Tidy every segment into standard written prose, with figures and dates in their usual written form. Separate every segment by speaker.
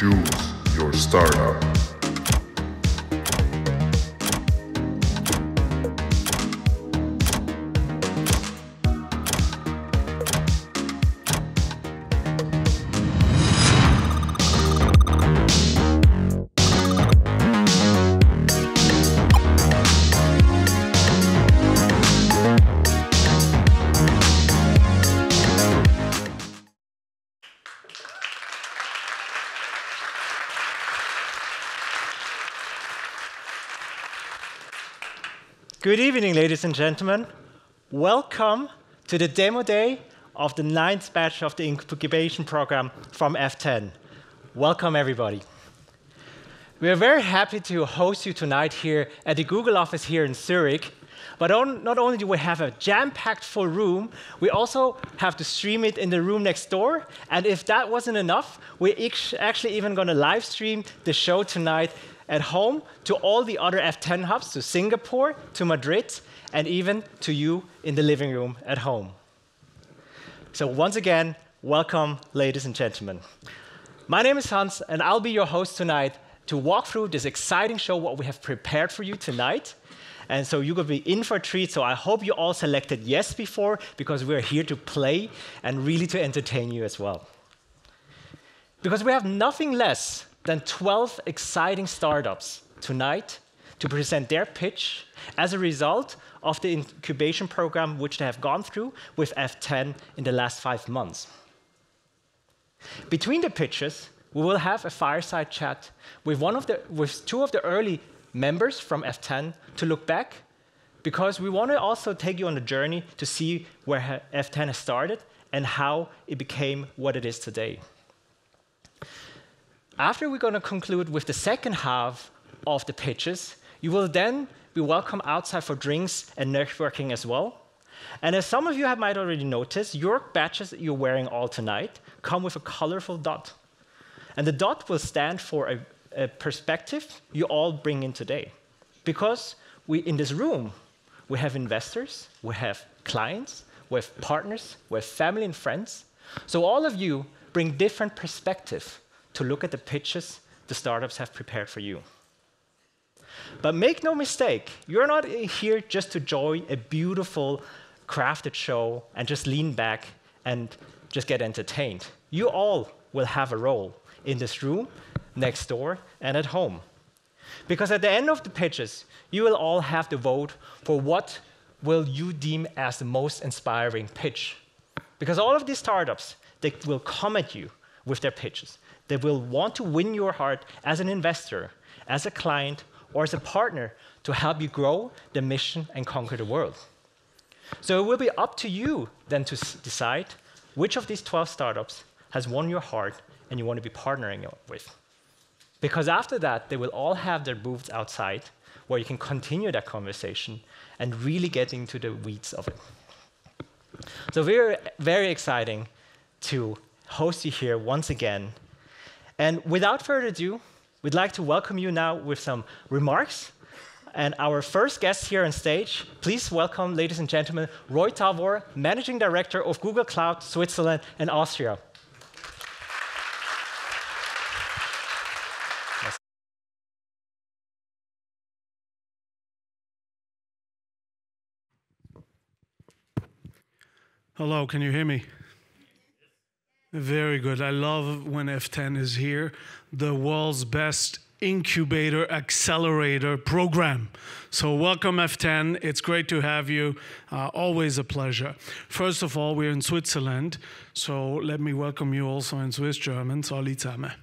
Speaker 1: Choose your startup.
Speaker 2: Good evening, ladies and gentlemen. Welcome to the demo day of the 9th batch of the Incubation Program from F10. Welcome, everybody. We are very happy to host you tonight here at the Google office here in Zurich. But not only do we have a jam-packed full room, we also have to stream it in the room next door. And if that wasn't enough, we're actually even going to live stream the show tonight at home to all the other F10 hubs, to Singapore, to Madrid, and even to you in the living room at home. So once again, welcome, ladies and gentlemen. My name is Hans, and I'll be your host tonight to walk through this exciting show, what we have prepared for you tonight. And so you're going to be in for a treat, so I hope you all selected yes before, because we're here to play and really to entertain you as well. Because we have nothing less than 12 exciting startups tonight to present their pitch as a result of the incubation program which they have gone through with F10 in the last 5 months. Between the pitches, we will have a fireside chat with two of the early members from F10 to look back, because we want to also take you on a journey to see where F10 has started and how it became what it is today. After we're going to conclude with the second half of the pitches, you will then be welcome outside for drinks and networking as well. And as some of you might already noticed, your badges that you're wearing all tonight come with a colorful dot. And the dot will stand for a perspective you all bring in today. Because in this room, we have investors, we have clients, we have partners, we have family and friends. So all of you bring different perspectives to look at the pitches the startups have prepared for you. But make no mistake, you're not here just to enjoy a beautiful crafted show and just lean back and just get entertained. You all will have a role in this room, next door, and at home. Because at the end of the pitches, you will all have to vote for what will you deem as the most inspiring pitch. Because all of these startups, they will come at you with their pitches. They will want to win your heart as an investor, as a client, or as a partner to help you grow the mission and conquer the world. So it will be up to you then to decide which of these 12 startups has won your heart and you want to be partnering with. Because after that, they will all have their booths outside where you can continue that conversation and really get into the weeds of it. So we're very exciting to host you here once again. And without further ado, we'd like to welcome you now with some remarks. And our first guest here on stage, please welcome, ladies and gentlemen, Roy Tavor, Managing Director of Google Cloud Switzerland and Austria.
Speaker 3: Hello, can you hear me? Very good. I love when F10 is here, the world's best incubator accelerator program. So welcome F10. It's great to have you. Always a pleasure. First of all, we're in Switzerland, so let me welcome you also in Swiss German. Salut zusammen.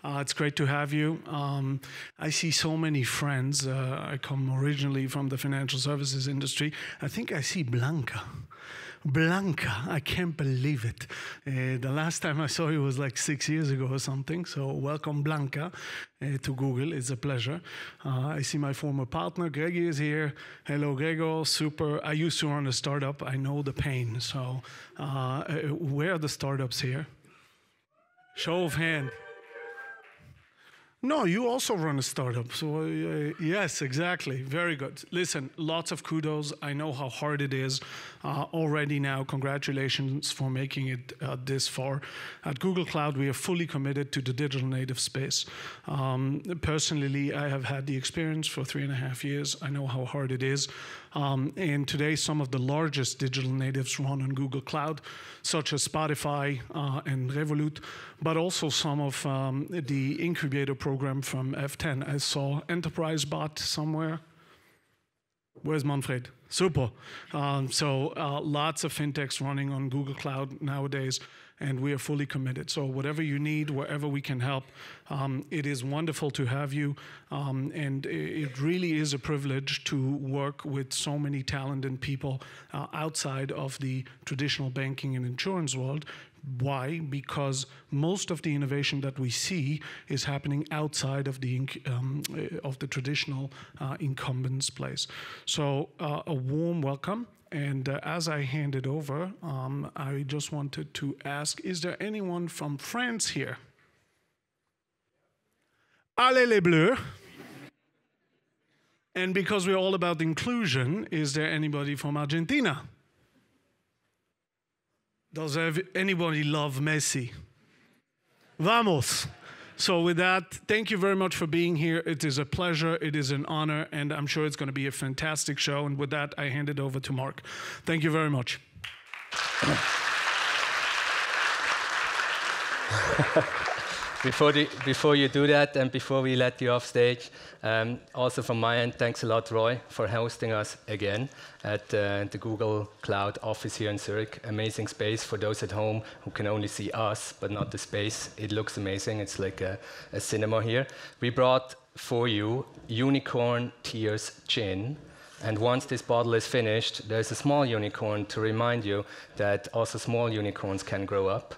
Speaker 3: It's great to have you. I see so many friends. I come originally from the financial services industry. I think I see Blanca. Blanca, I can't believe it. The last time I saw you was like 6 years ago or something. So welcome, Blanca, to Google. It's a pleasure. I see my former partner, Greggy, is here. Hello, Gregor. Super. I used to run a startup. I know the pain. So where are the startups here? Show of hand. No, you also run a startup. So, yes, exactly. Very good. Listen, lots of kudos. I know how hard it is already now. Congratulations for making it this far. At Google Cloud, we are fully committed to the digital native space. Personally, I have had the experience for 3.5 years. I know how hard it is. And today, some of the largest digital natives run on Google Cloud, such as Spotify and Revolut, but also some of the Incubator Program from F10. I saw Enterprise Bot somewhere. Where's Manfred? Super. So lots of fintechs running on Google Cloud nowadays, and we are fully committed. So whatever you need, wherever we can help, it is wonderful to have you. And it really is a privilege to work with so many talented people outside of the traditional banking and insurance world. Why? Because most of the innovation that we see is happening outside of the traditional incumbents' place. So a warm welcome. And as I hand it over, I just wanted to ask, is there anyone from France here? Allez les Bleus. And because we're all about inclusion, is there anybody from Argentina? Does anybody love Messi? Vamos! So with that, thank you very much for being here. It is a pleasure, it is an honor, and I'm sure it's going to be a fantastic show. And with that, I hand it over to Marc. Thank you very much.
Speaker 4: Before you do that, and before we let you off stage, also from my end, thanks a lot, Roy, for hosting us again at the Google Cloud office here in Zurich. Amazing space for those at home who can only see us, but not the space. It looks amazing. It's like a cinema here. We brought for you Unicorn Tears Gin. And once this bottle is finished, there's a small unicorn to remind you that also small unicorns can grow up.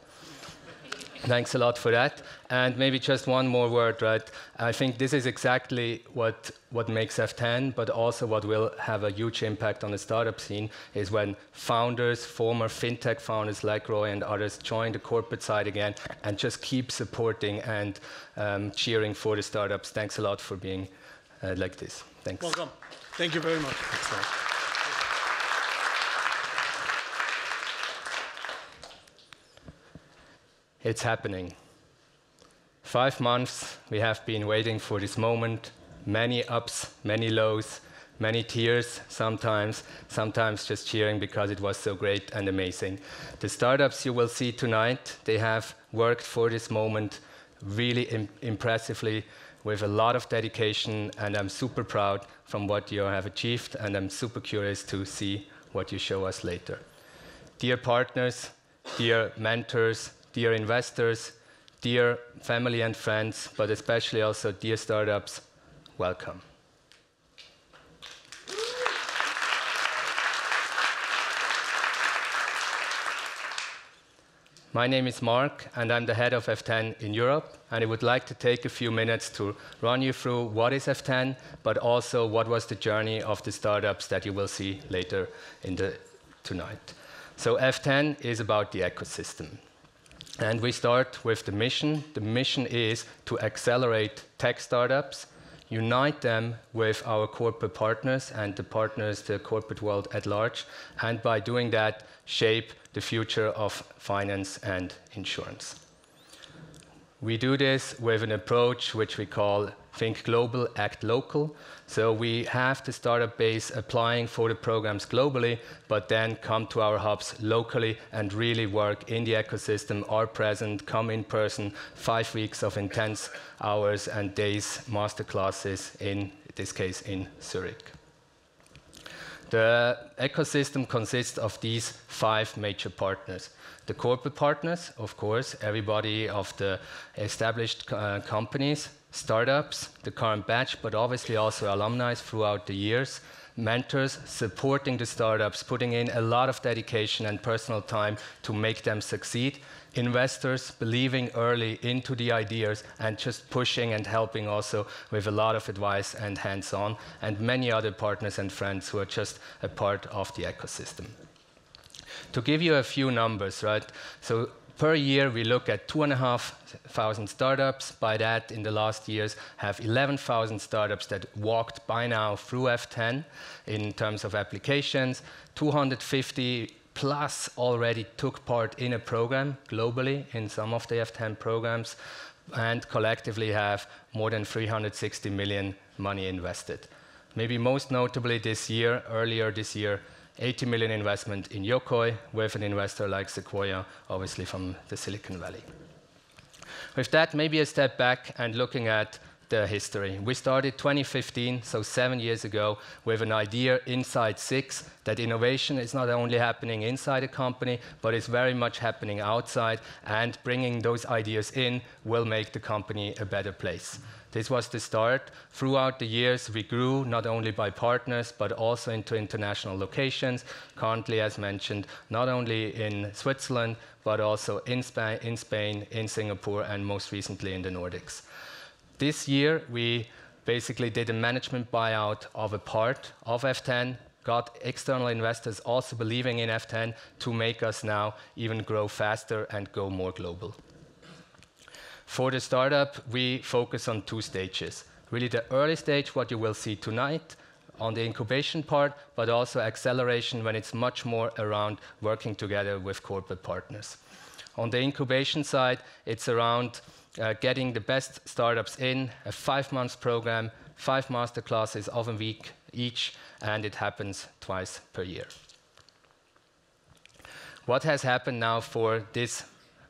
Speaker 4: Thanks a lot for that. And maybe just one more word, right? I think this is exactly what makes F10, but also what will have a huge impact on the startup scene is when founders, former FinTech founders like Roy and others join the corporate side again and just keep supporting and cheering for the startups. Thanks a lot for being like this. Thanks.
Speaker 3: Welcome. Thank you very much.
Speaker 4: Excellent. It's happening. 5 months we have been waiting for this moment. Many ups, many lows, many tears sometimes just cheering because it was so great and amazing. The startups you will see tonight, they have worked for this moment really impressively with a lot of dedication, and I'm super proud from what you have achieved, and I'm super curious to see what you show us later. Dear partners, dear mentors, dear investors, dear family and friends, but especially also dear startups, welcome. My name is Marc, and I'm the head of F10 in Europe, and I would like to take a few minutes to run you through what is F10, but also what was the journey of the startups that you will see later tonight. So F10 is about the ecosystem. And we start with the mission. The mission is to accelerate tech startups, unite them with our corporate partners and the partners, the corporate world at large, and by doing that, shape the future of finance and insurance. We do this with an approach which we call Think Global, Act Local. So we have the startup base applying for the programs globally, but then come to our hubs locally and really work in the ecosystem, are present, come in person, 5 weeks of intense hours and days, masterclasses, in this case in Zurich. The ecosystem consists of these 5 major partners. The corporate partners, of course, everybody of the established companies, startups, the current batch, but obviously also alumni throughout the years, mentors supporting the startups, putting in a lot of dedication and personal time to make them succeed, investors believing early into the ideas and just pushing and helping also with a lot of advice and hands-on, and many other partners and friends who are just a part of the ecosystem. To give you a few numbers, right? So Per year, we look at 2,500 startups. By that, in the last years, have 11,000 startups that walked by now through F10 in terms of applications. 250 plus already took part in a program globally in some of the F10 programs, and collectively have more than 360 million money invested. Maybe most notably this year, earlier this year, 80 million investment in Yokoi with an investor like Sequoia, obviously from the Silicon Valley. With that, maybe a step back and looking at the history. We started 2015, so 7 years ago, with an idea inside Six that innovation is not only happening inside a company, but it's very much happening outside, and bringing those ideas in will make the company a better place. This was the start. Throughout the years, we grew not only by partners, but also into international locations. Currently, as mentioned, not only in Switzerland, but also in Spain, in Singapore, and most recently in the Nordics. This year, we basically did a management buyout of a part of F10, got external investors also believing in F10 to make us now even grow faster and go more global. For the startup, we focus on 2 stages. Really the early stage, what you will see tonight on the incubation part, but also acceleration when it's much more around working together with corporate partners. On the incubation side, it's around getting the best startups in, a 5-month program, 5 masterclasses of a week each, and it happens twice per year. What has happened now for this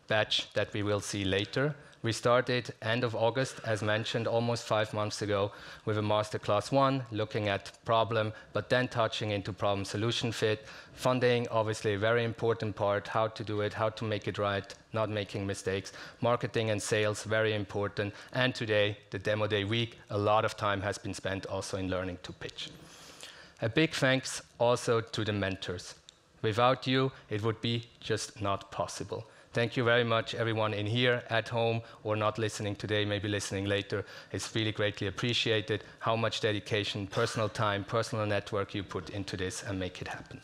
Speaker 4: batch that we will see later? We started end of August, as mentioned, almost 5 months ago, with a Masterclass 1, looking at problem, but then touching into problem-solution fit. Funding, obviously a very important part, how to do it, how to make it right, not making mistakes. Marketing and sales, very important. And today, the demo day week, a lot of time has been spent also in learning to pitch. A big thanks also to the mentors. Without you, it would be just not possible. Thank you very much, everyone in here, at home, or not listening today, maybe listening later. It's really greatly appreciated how much dedication, personal time, personal network you put into this and make it happen.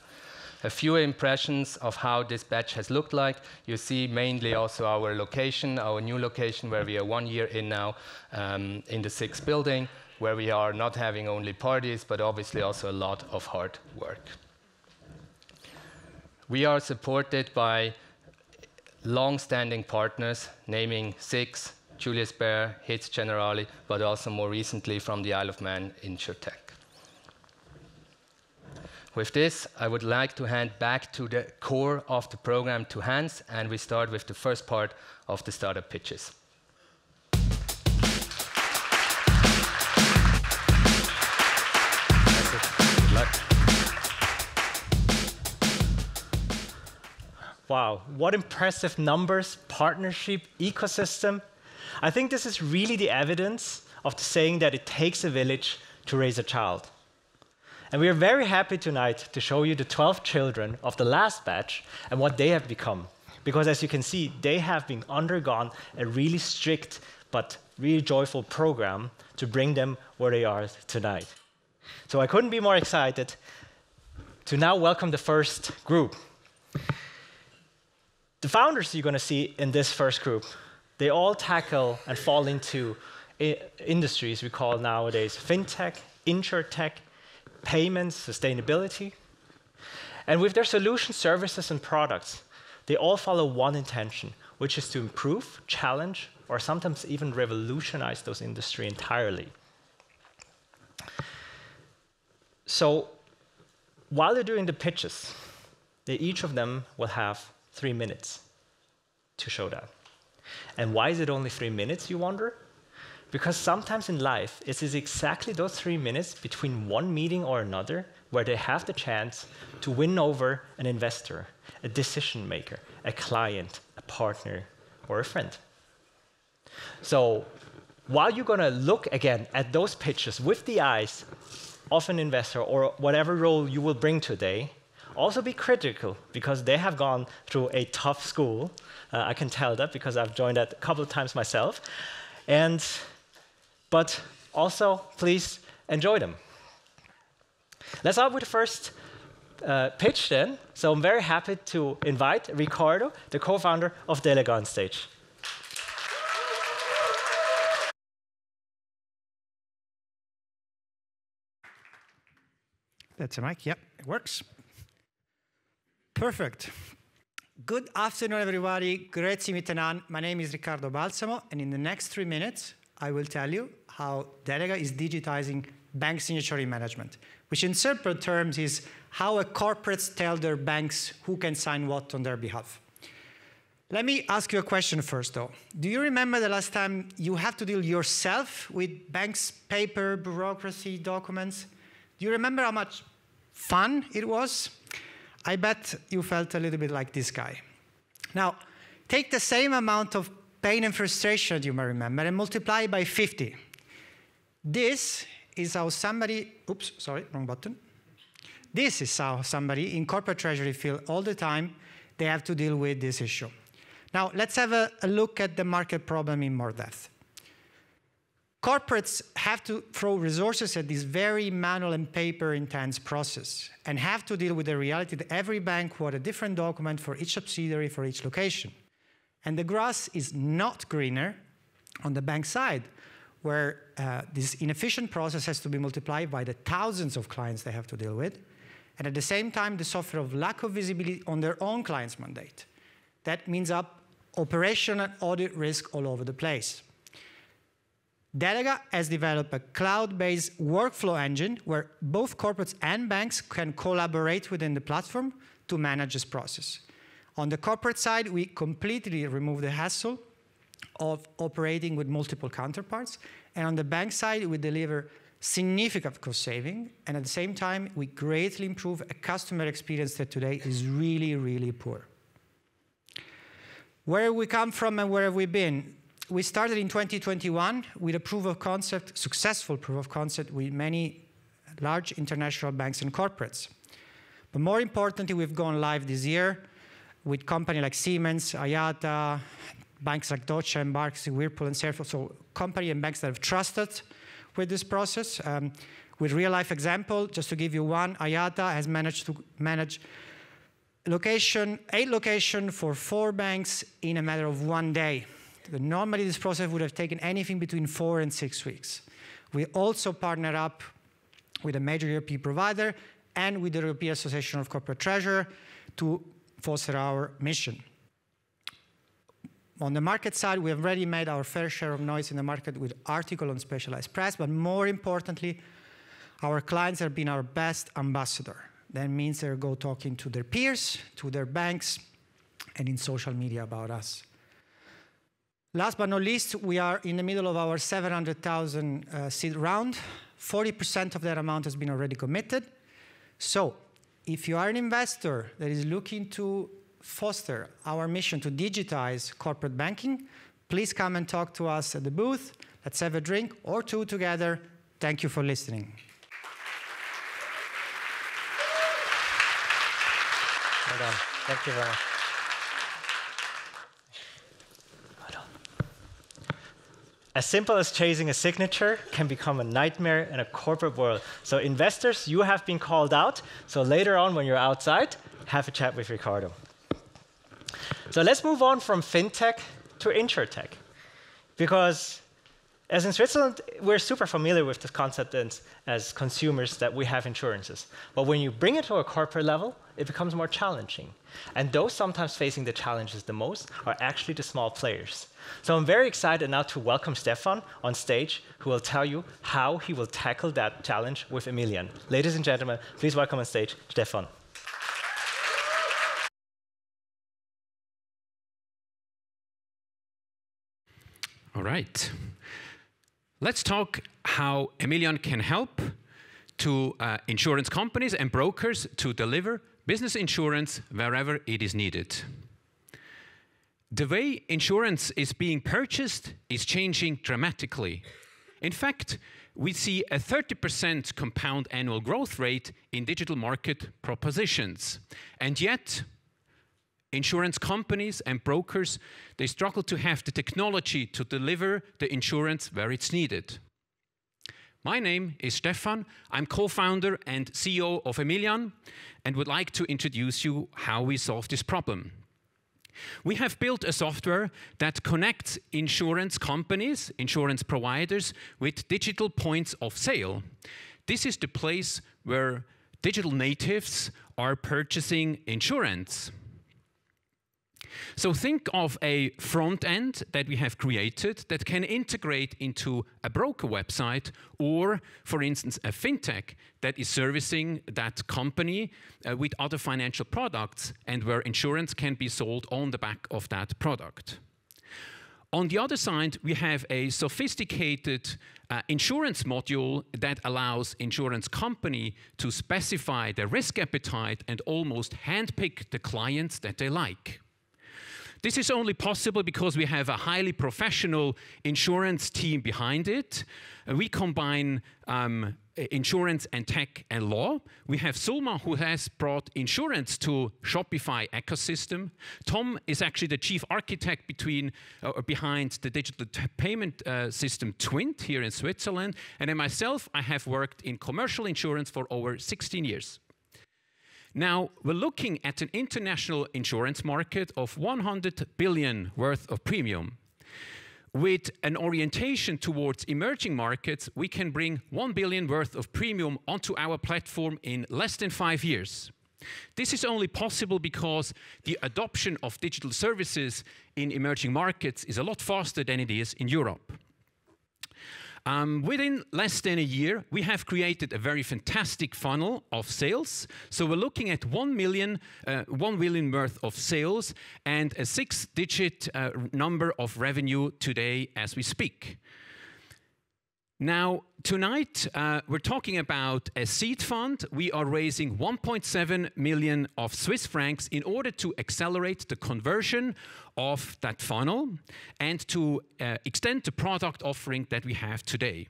Speaker 4: A few impressions of how this batch has looked like. You see mainly also our location, our new location, where we are 1 year in now, in the Six building, where we are not having only parties, but obviously also a lot of hard work. We are supported by long-standing partners, naming Six, Julius Baer, Hits Generali, but also more recently from the Isle of Man, InsurTech. With this, I would like to hand back to the core of the program to Hans, and we start with the first part of the startup pitches. Good luck.
Speaker 2: Wow, what impressive numbers, partnership, ecosystem. I think this is really the evidence of the saying that it takes a village to raise a child. And we are very happy tonight to show you the 12 children of the last batch and what they have become. Because as you can see, they have been undergone a really strict but really joyful program to bring them where they are tonight. So I couldn't be more excited to now welcome the first group. The founders you're going to see in this first group, they all tackle and fall into industries we call nowadays FinTech, InsurTech, payments, sustainability. And with their solution services and products, they all follow one intention, which is to improve, challenge, or sometimes even revolutionize those industries entirely. So while they're doing the pitches, each of them will have 3 minutes to show that. And why is it only 3 minutes, you wonder? Because sometimes in life, it is exactly those 3 minutes between one meeting or another where they have the chance to win over an investor, a decision maker, a client, a partner, or a friend. So while you're going to look again at those pitches with the eyes of an investor or whatever role you will bring today, also be critical, because they have gone through a tough school. I can tell that because I've joined that a couple of times myself. But also, please enjoy them. Let's start with the first pitch then. So I'm very happy to invite Ricardo, the co-founder of Delega, on stage.
Speaker 5: That's a mic. Yep, it works. Perfect. Good afternoon, everybody. Grazie mitenan. My name is Riccardo Balsamo, and in the next 3 minutes, I will tell you how Delega is digitizing bank signature management, which in simple terms is how a corporates tell their banks who can sign what on their behalf. Let me ask you a question first, though. Do you remember the last time you had to deal yourself with banks' paper, bureaucracy, documents? Do you remember how much fun it was? I bet you felt a little bit like this guy. Now, take the same amount of pain and frustration you may remember and multiply by 50. This is how somebody, oops, sorry, wrong button. This is how somebody in corporate treasury feel all the time they have to deal with this issue. Now, let's have a look at the market problem in more depth. Corporates have to throw resources at this very manual and paper-intense process and have to deal with the reality that every bank wants a different document for each subsidiary, for each location. And the grass is not greener on the bank side, where this inefficient process has to be multiplied by the thousands of clients they have to deal with, and at the same time, they suffer of lack of visibility on their own client's mandate. That means operational and audit risk all over the place. Delega has developed a cloud-based workflow engine where both corporates and banks can collaborate within the platform to manage this process. On the corporate side, we completely remove the hassle of operating with multiple counterparts. And on the bank side, we deliver significant cost saving. And at the same time, we greatly improve a customer experience that today is really, really poor. Where have we come from and where have we been? We started in 2021 with a proof of concept, successful proof of concept with many large international banks and corporates. But more importantly, we've gone live this year with companies like Siemens, IATA, banks like Deutsche and Marc, Whirlpool and Salesforce, so companies and banks that have trusted with this process. With real-life example, just to give you one, IATA has managed to manage 8 locations for 4 banks in a matter of 1 day. Normally, this process would have taken anything between 4 and 6 weeks. We also partner up with a major European provider and with the European Association of Corporate Treasurer to foster our mission. On the market side, we have already made our fair share of noise in the market with articles on specialized press, but more importantly, our clients have been our best ambassador. That means they go talking to their peers, to their banks, and in social media about us. Last but not least, we are in the middle of our 700,000 seed round. 40% of that amount has been already committed. So if you are an investor that is looking to foster our mission to digitize corporate banking, please come and talk to us at the booth. Let's have a drink or 2 together. Thank you for listening.
Speaker 2: Well done. Thank you very much. As simple as chasing a signature can become a nightmare in a corporate world. So investors, you have been called out. So later on, when you're outside, have a chat with Ricardo. So let's move on from FinTech to InsurTech. Because as in Switzerland, we're super familiar with this concept as consumers that we have insurances. But when you bring it to a corporate level, it becomes more challenging. And those sometimes facing the challenges the most are actually the small players. So I'm very excited now to welcome Stefan on stage, who will tell you how he will tackle that challenge with Emilian. Ladies and gentlemen, please welcome on stage, Stefan.
Speaker 6: All right. Let's talk how Emilian can help to insurance companies and brokers to deliver business insurance wherever it is needed. The way insurance is being purchased is changing dramatically. In fact, we see a 30% compound annual growth rate in digital market propositions. And yet, insurance companies and brokers, they struggle to have the technology to deliver the insurance where it's needed. My name is Stefan. I'm co-founder and CEO of Emilian and would like to introduce you how we solve this problem. We have built a software that connects insurance companies, insurance providers, with digital points of sale. This is the place where digital natives are purchasing insurance. So think of a front end that we have created that can integrate into a broker website or, for instance, a FinTech that is servicing that company with other financial products and where insurance can be sold on the back of that product. On the other side, we have a sophisticated insurance module that allows insurance company to specify their risk appetite and almost handpick the clients that they like. This is only possible because we have a highly professional insurance team behind it. We combine insurance and tech and law. We have Sulma, who has brought insurance to Shopify ecosystem. Tom is actually the chief architect behind the digital payment system Twint here in Switzerland. And then myself, I have worked in commercial insurance for over 16 years. Now, we're looking at an international insurance market of 100 billion worth of premium. With an orientation towards emerging markets, we can bring 1 billion worth of premium onto our platform in less than 5 years. This is only possible because the adoption of digital services in emerging markets is a lot faster than it is in Europe. Within less than a year, we have created a very fantastic funnel of sales. So we're looking at 1 million worth of sales and a 6-digit number of revenue today as we speak. Now, tonight, we're talking about a seed fund. We are raising 1.7 million of Swiss francs in order to accelerate the conversion of that funnel and to extend the product offering that we have today.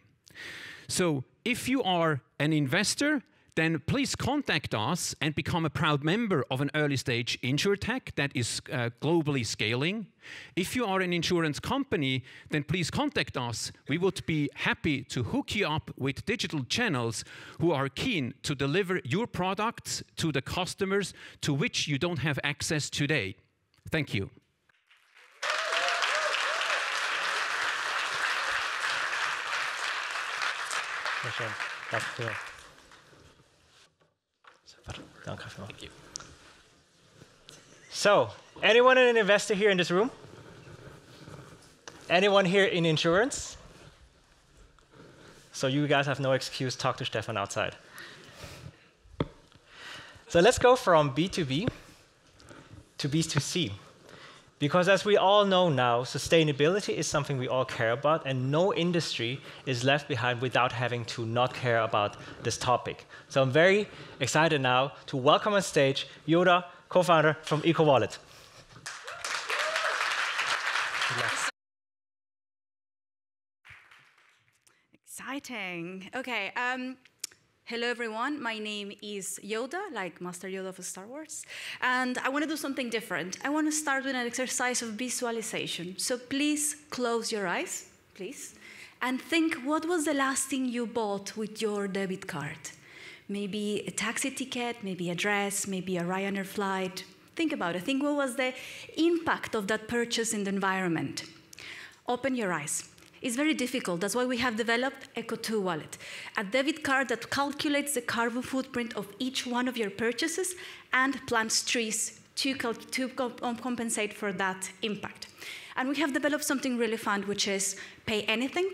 Speaker 6: So if you are an investor, then please contact us and become a proud member of an early stage InsurTech that is globally scaling. If you are an insurance company, then please contact us. We would be happy to hook you up with digital channels who are keen to deliver your products to the customers to which you don't have access today. Thank you.
Speaker 2: Thank you. So, anyone an investor here in this room? Anyone here in insurance? So you guys have no excuse, talk to Stefan outside. So let's go from B2B to B2C. Because as we all know now, sustainability is something we all care about, and no industry is left behind without having to not care about this topic. So I'm very excited now to welcome on stage Yoda, co-founder from EcoWallet.
Speaker 7: Exciting. Okay. Hello, everyone. My name is Yoda, like Master Yoda of Star Wars. And I want to do something different. I want to start with an exercise of visualization. So please close your eyes, please, and think, what was the last thing you bought with your debit card? Maybe a taxi ticket, maybe a dress, maybe a Ryanair flight. Think about it. Think, what was the impact of that purchase in the environment? Open your eyes. It's very difficult. That's why we have developed Eco2 Wallet, a debit card that calculates the carbon footprint of each one of your purchases and plants trees to compensate for that impact. And we have developed something really fun, which is pay anything,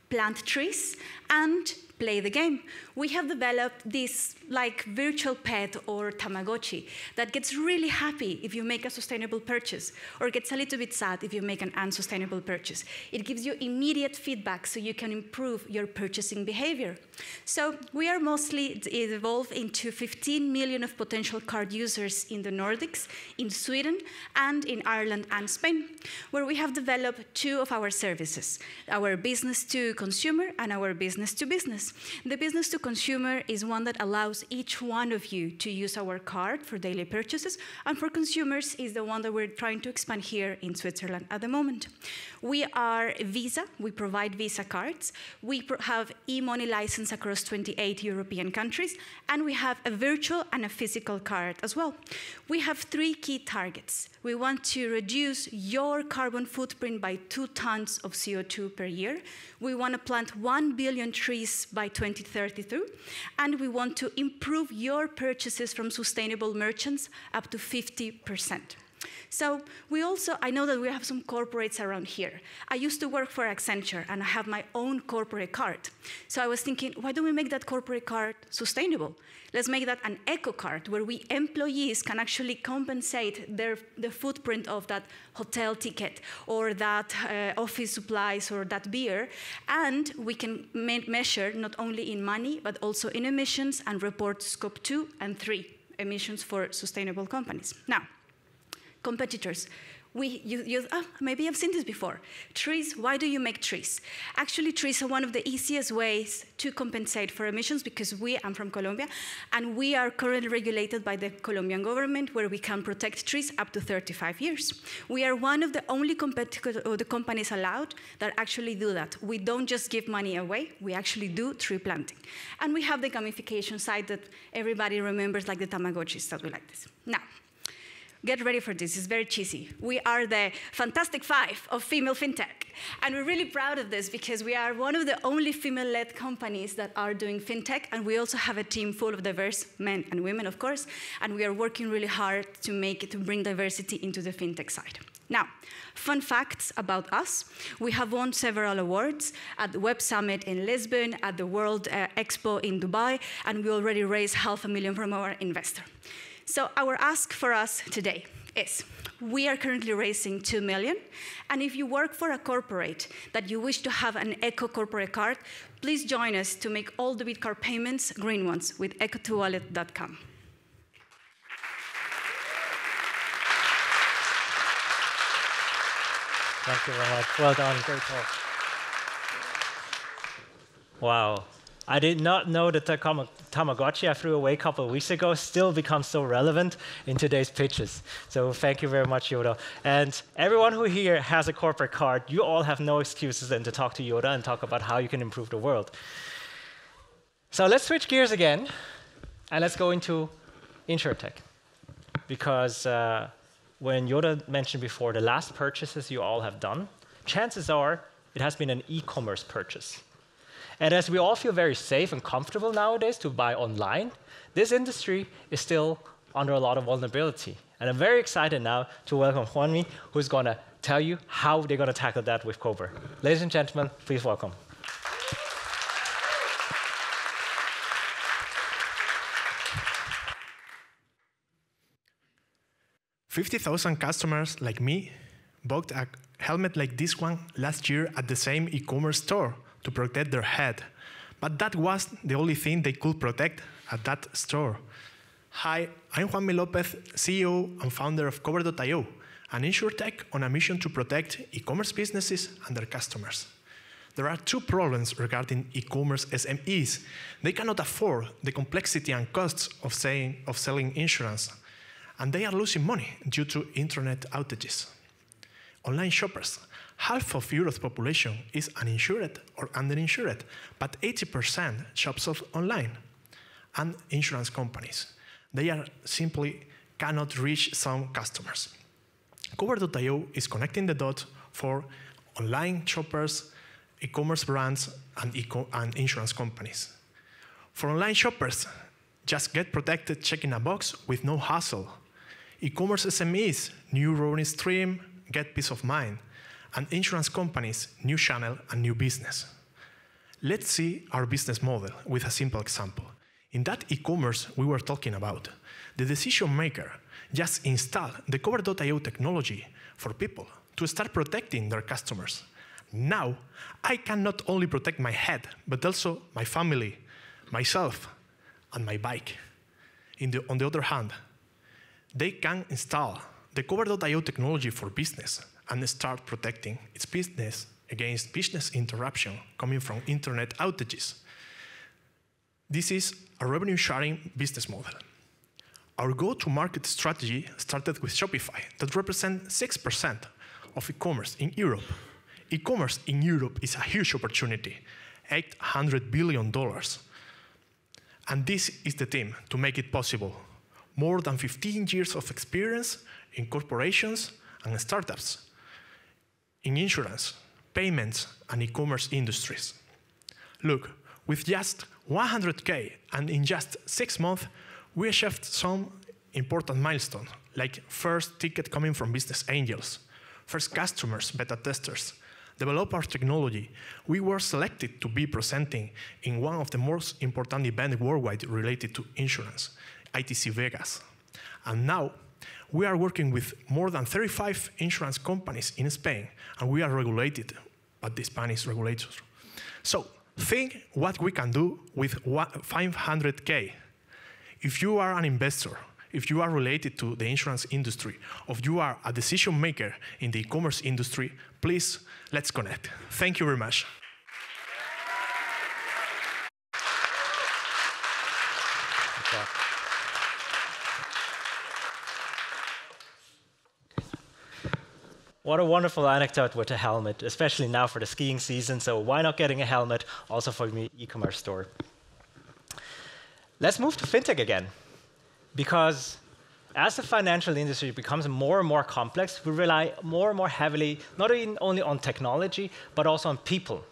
Speaker 7: plant trees, and play the game. We have developed this like virtual pet or Tamagotchi that gets really happy if you make a sustainable purchase, or gets a little bit sad if you make an unsustainable purchase. It gives you immediate feedback so you can improve your purchasing behavior. So we are mostly evolved into 15 million of potential card users in the Nordics, in Sweden, and in Ireland and Spain, where we have developed 2 of our services, our business to consumer and our business to business. The business to consumer is one that allows allows each one of you to use our card for daily purchases, and for consumers is the one that we're trying to expand here in Switzerland at the moment. We are Visa. We provide Visa cards. We have e-money license across 28 European countries, and we have a virtual and a physical card as well. We have 3 key targets. We want to reduce your carbon footprint by 2 tons of CO2 per year. We want to plant 1 billion trees by 2032, and we want to improve your purchases from sustainable merchants up to 50%. So I know that we have some corporates around here. I used to work for Accenture, and I have my own corporate card. So I was thinking, why don't we make that corporate card sustainable? Let's make that an eco card, where employees can actually compensate the footprint of that hotel ticket, or that office supplies, or that beer, and we can measure not only in money, but also in emissions, and report scope 2 and 3 emissions for sustainable companies. Now, competitors. Maybe I've seen this before. Trees, why do you make trees? Actually, trees are one of the easiest ways to compensate for emissions, because I'm from Colombia, and we are currently regulated by the Colombian government, where we can protect trees up to 35 years. We are one of the only companies allowed that actually do that. We don't just give money away, we actually do tree planting. And we have the gamification side that everybody remembers, like the Tamagotchis, that we like this. Now, get ready for this, it's very cheesy. We are the Fantastic Five of female FinTech. And we're really proud of this, because we are one of the only female-led companies that are doing FinTech, and we also have a team full of diverse men and women, of course, and we are working really hard to bring diversity into the FinTech side. Now, fun facts about us. We have won several awards at the Web Summit in Lisbon, at the World Expo in Dubai, and we already raised $500,000 from our investor. So our ask for us today is, we are currently raising $2 million, and if you work for a corporate that you wish to have an eco corporate card, please join us to make all debit card payments green ones with eco2wallet.com.
Speaker 2: Thank you very much. Well done. Great talk. Wow. I did not know that the Tamagotchi I threw away a couple of weeks ago still becomes so relevant in today's pitches. So thank you very much, Yoda. And everyone who here has a corporate card, you all have no excuses then to talk to Yoda and talk about how you can improve the world. So let's switch gears again, and let's go into InsurTech. Because when Yoda mentioned before the last purchases you all have done, chances are it has been an e-commerce purchase. And as we all feel very safe and comfortable nowadays to buy online, this industry is still under a lot of vulnerability. And I'm very excited now to welcome Juanmi, who's going to tell you how they're going to tackle that with Cobra. Ladies and gentlemen, please welcome.
Speaker 8: $50,000 customers like me bought a helmet like this one last year at the same e-commerce store to protect their head. But that was the only thing they could protect at that store. Hi, I'm Juanmi Lopez, CEO and founder of Cover.io, an InsurTech on a mission to protect e-commerce businesses and their customers. There are 2 problems regarding e-commerce SMEs. They cannot afford the complexity and costs of selling insurance, and they are losing money due to internet outages. Online shoppers. Half of Europe's population is uninsured or underinsured, but 80% shops online. And insurance companies. They simply cannot reach some customers. Cover.io is connecting the dots for online shoppers, e-commerce brands, and insurance companies. For online shoppers, just get protected checking a box with no hassle. E-commerce SMEs, new revenue stream, get peace of mind. And insurance companies, new channel and new business. Let's see our business model with a simple example. In that e-commerce we were talking about, the decision maker just installed the Cover.io technology for people to start protecting their customers. Now, I can not only protect my head, but also my family, myself, and my bike. On the other hand, they can install the Cover.io technology for business and start protecting its business against business interruption coming from internet outages. This is a revenue-sharing business model. Our go-to-market strategy started with Shopify, that represents 6% of e-commerce in Europe. E-commerce in Europe is a huge opportunity, $800 billion. And this is the team to make it possible. More than 15 years of experience in corporations and startups, in insurance, payments, and e-commerce industries. Look, with just 100K and in just 6 months, we achieved some important milestones, like first ticket coming from business angels, first customers, beta testers, develop our technology. We were selected to be presenting in one of the most important events worldwide related to insurance, ITC Vegas. And now, we are working with more than 35 insurance companies in Spain, and we are regulated by the Spanish regulators. So, think what we can do with 500K. If you are an investor, if you are related to the insurance industry, or if you are a decision maker in the e-commerce industry, please, let's connect. Thank you very much.
Speaker 2: What a wonderful anecdote with a helmet, especially now for the skiing season. So why not getting a helmet also for the e-commerce store? Let's move to FinTech again, because as the financial industry becomes more and more complex, we rely more and more heavily, not only on technology, but also on people.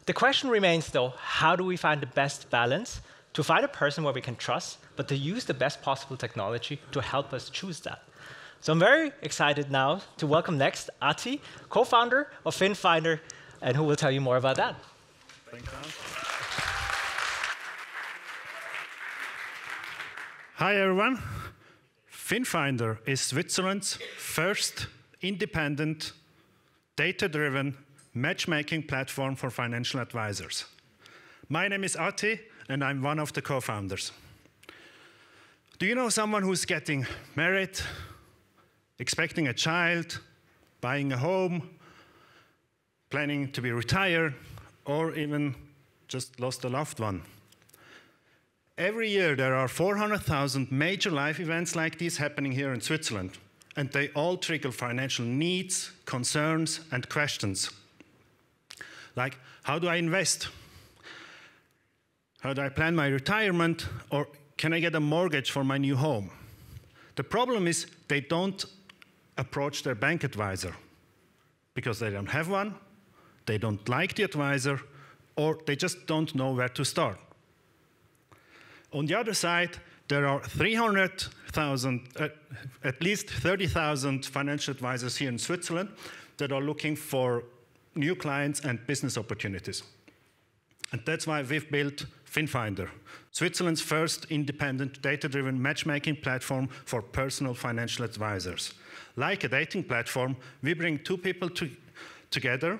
Speaker 2: The question remains, though, how do we find the best balance to find a person where we can trust, but to use the best possible technology to help us choose that? So I'm very excited now to welcome next Ati, co-founder of FinFinder, and who will tell you more about that.
Speaker 9: Thanks, Hi, everyone. FinFinder is Switzerland's first independent, data-driven matchmaking platform for financial advisors. My name is Ati, and I'm one of the co-founders. Do you know someone who's getting married, expecting a child, buying a home, planning to be retired, or even just lost a loved one? Every year, there are 400,000 major life events like these happening here in Switzerland, and they all trigger financial needs, concerns, and questions. Like, how do I invest? How do I plan my retirement? Or can I get a mortgage for my new home? The problem is they don't approach their bank advisor because they don't have one, they don't like the advisor, or they just don't know where to start. On the other side, there are 300,000, at least 30,000 financial advisors here in Switzerland that are looking for new clients and business opportunities. And that's why we've built FinFinder, Switzerland's first independent data-driven matchmaking platform for personal financial advisors. Like a dating platform, we bring two people together.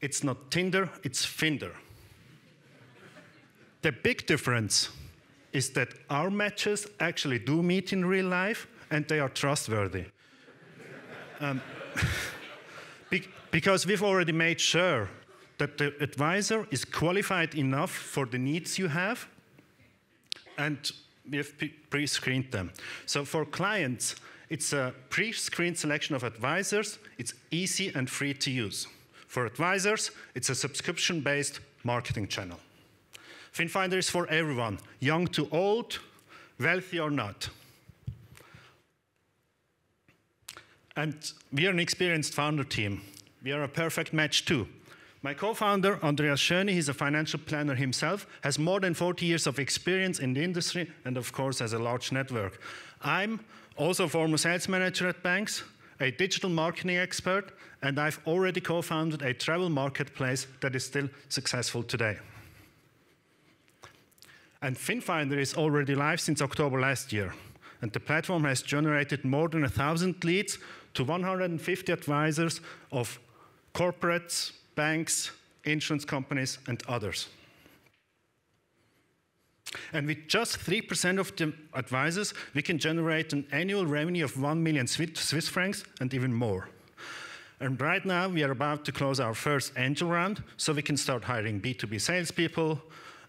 Speaker 9: It's not Tinder, it's Finder. The big difference is that our matches actually do meet in real life, and they are trustworthy. Because we've already made sure that the advisor is qualified enough for the needs you have, and we have pre-screened them. So for clients, it's a pre-screened selection of advisors. It's easy and free to use. For advisors, it's a subscription-based marketing channel. FinFinder is for everyone, young to old, wealthy or not. And we are an experienced founder team. We are a perfect match too. My co-founder, Andreas Schöni, he's a financial planner himself, has more than 40 years of experience in the industry and, of course, has a large network. I'm also a former sales manager at banks, a digital marketing expert, and I've already co-founded a travel marketplace that is still successful today. And FinFinder is already live since October last year, and the platform has generated more than 1,000 leads to 150 advisors of corporates, banks, insurance companies, and others. And with just 3% of the advisors, we can generate an annual revenue of 1 million Swiss francs and even more. And right now, we are about to close our first angel round, so we can start hiring B2B salespeople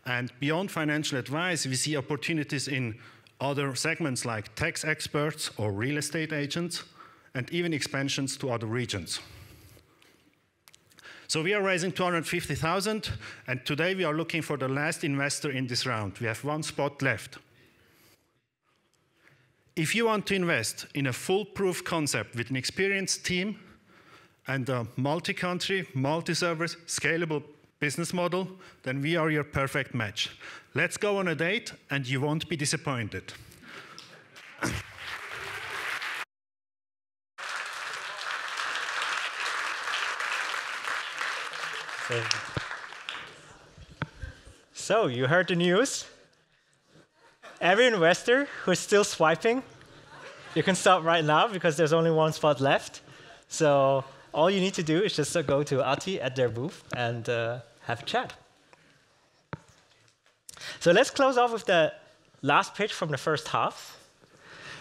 Speaker 9: And beyond financial advice, we see opportunities in other segments like tax experts or real estate agents, and even expansions to other regions. So we are raising 250,000, and today we are looking for the last investor in this round. We have one spot left. If you want to invest in a foolproof concept with an experienced team and a multi-country, multi-service, scalable business model, then we are your perfect match. Let's go on a date, and you won't be disappointed.
Speaker 2: So you heard the news. Every investor who's still swiping, you can stop right now because there's only one spot left. So all you need to do is just go to Ati at their booth and have a chat. So let's close off with the last pitch from the first half.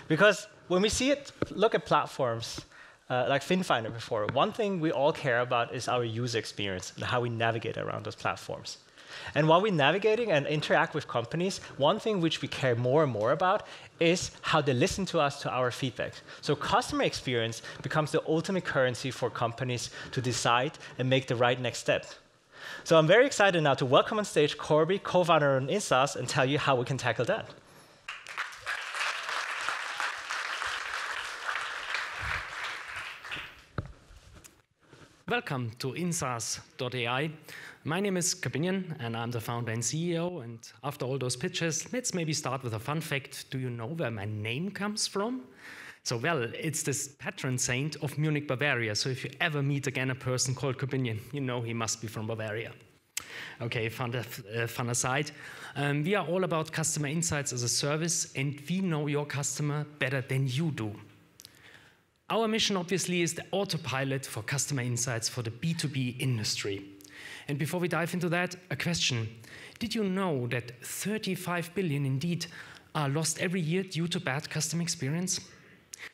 Speaker 2: Because when we look at platforms like FinFinder before, one thing we all care about is our user experience and how we navigate around those platforms. And while we're navigating and interact with companies, one thing which we care more and more about is how they listen to us, to our feedback. So customer experience becomes the ultimate currency for companies to decide and make the right next step. So I'm very excited now to welcome on stage Corby, co-founder of InSaaS, and tell you how we can tackle that.
Speaker 10: Welcome to InSaaS.ai. My name is Cabinian, and I'm the founder and CEO. And after all those pitches, let's maybe start with a fun fact. Do you know where my name comes from? So, well, it's this patron saint of Munich, Bavaria. So if you ever meet again a person called Cabinian, you know he must be from Bavaria. Okay, fun aside. We are all about customer insights as a service, and we know your customer better than you do. Our mission, obviously, is the autopilot for customer insights for the B2B industry. And before we dive into that, a question. Did you know that 35 billion indeed are lost every year due to bad customer experience?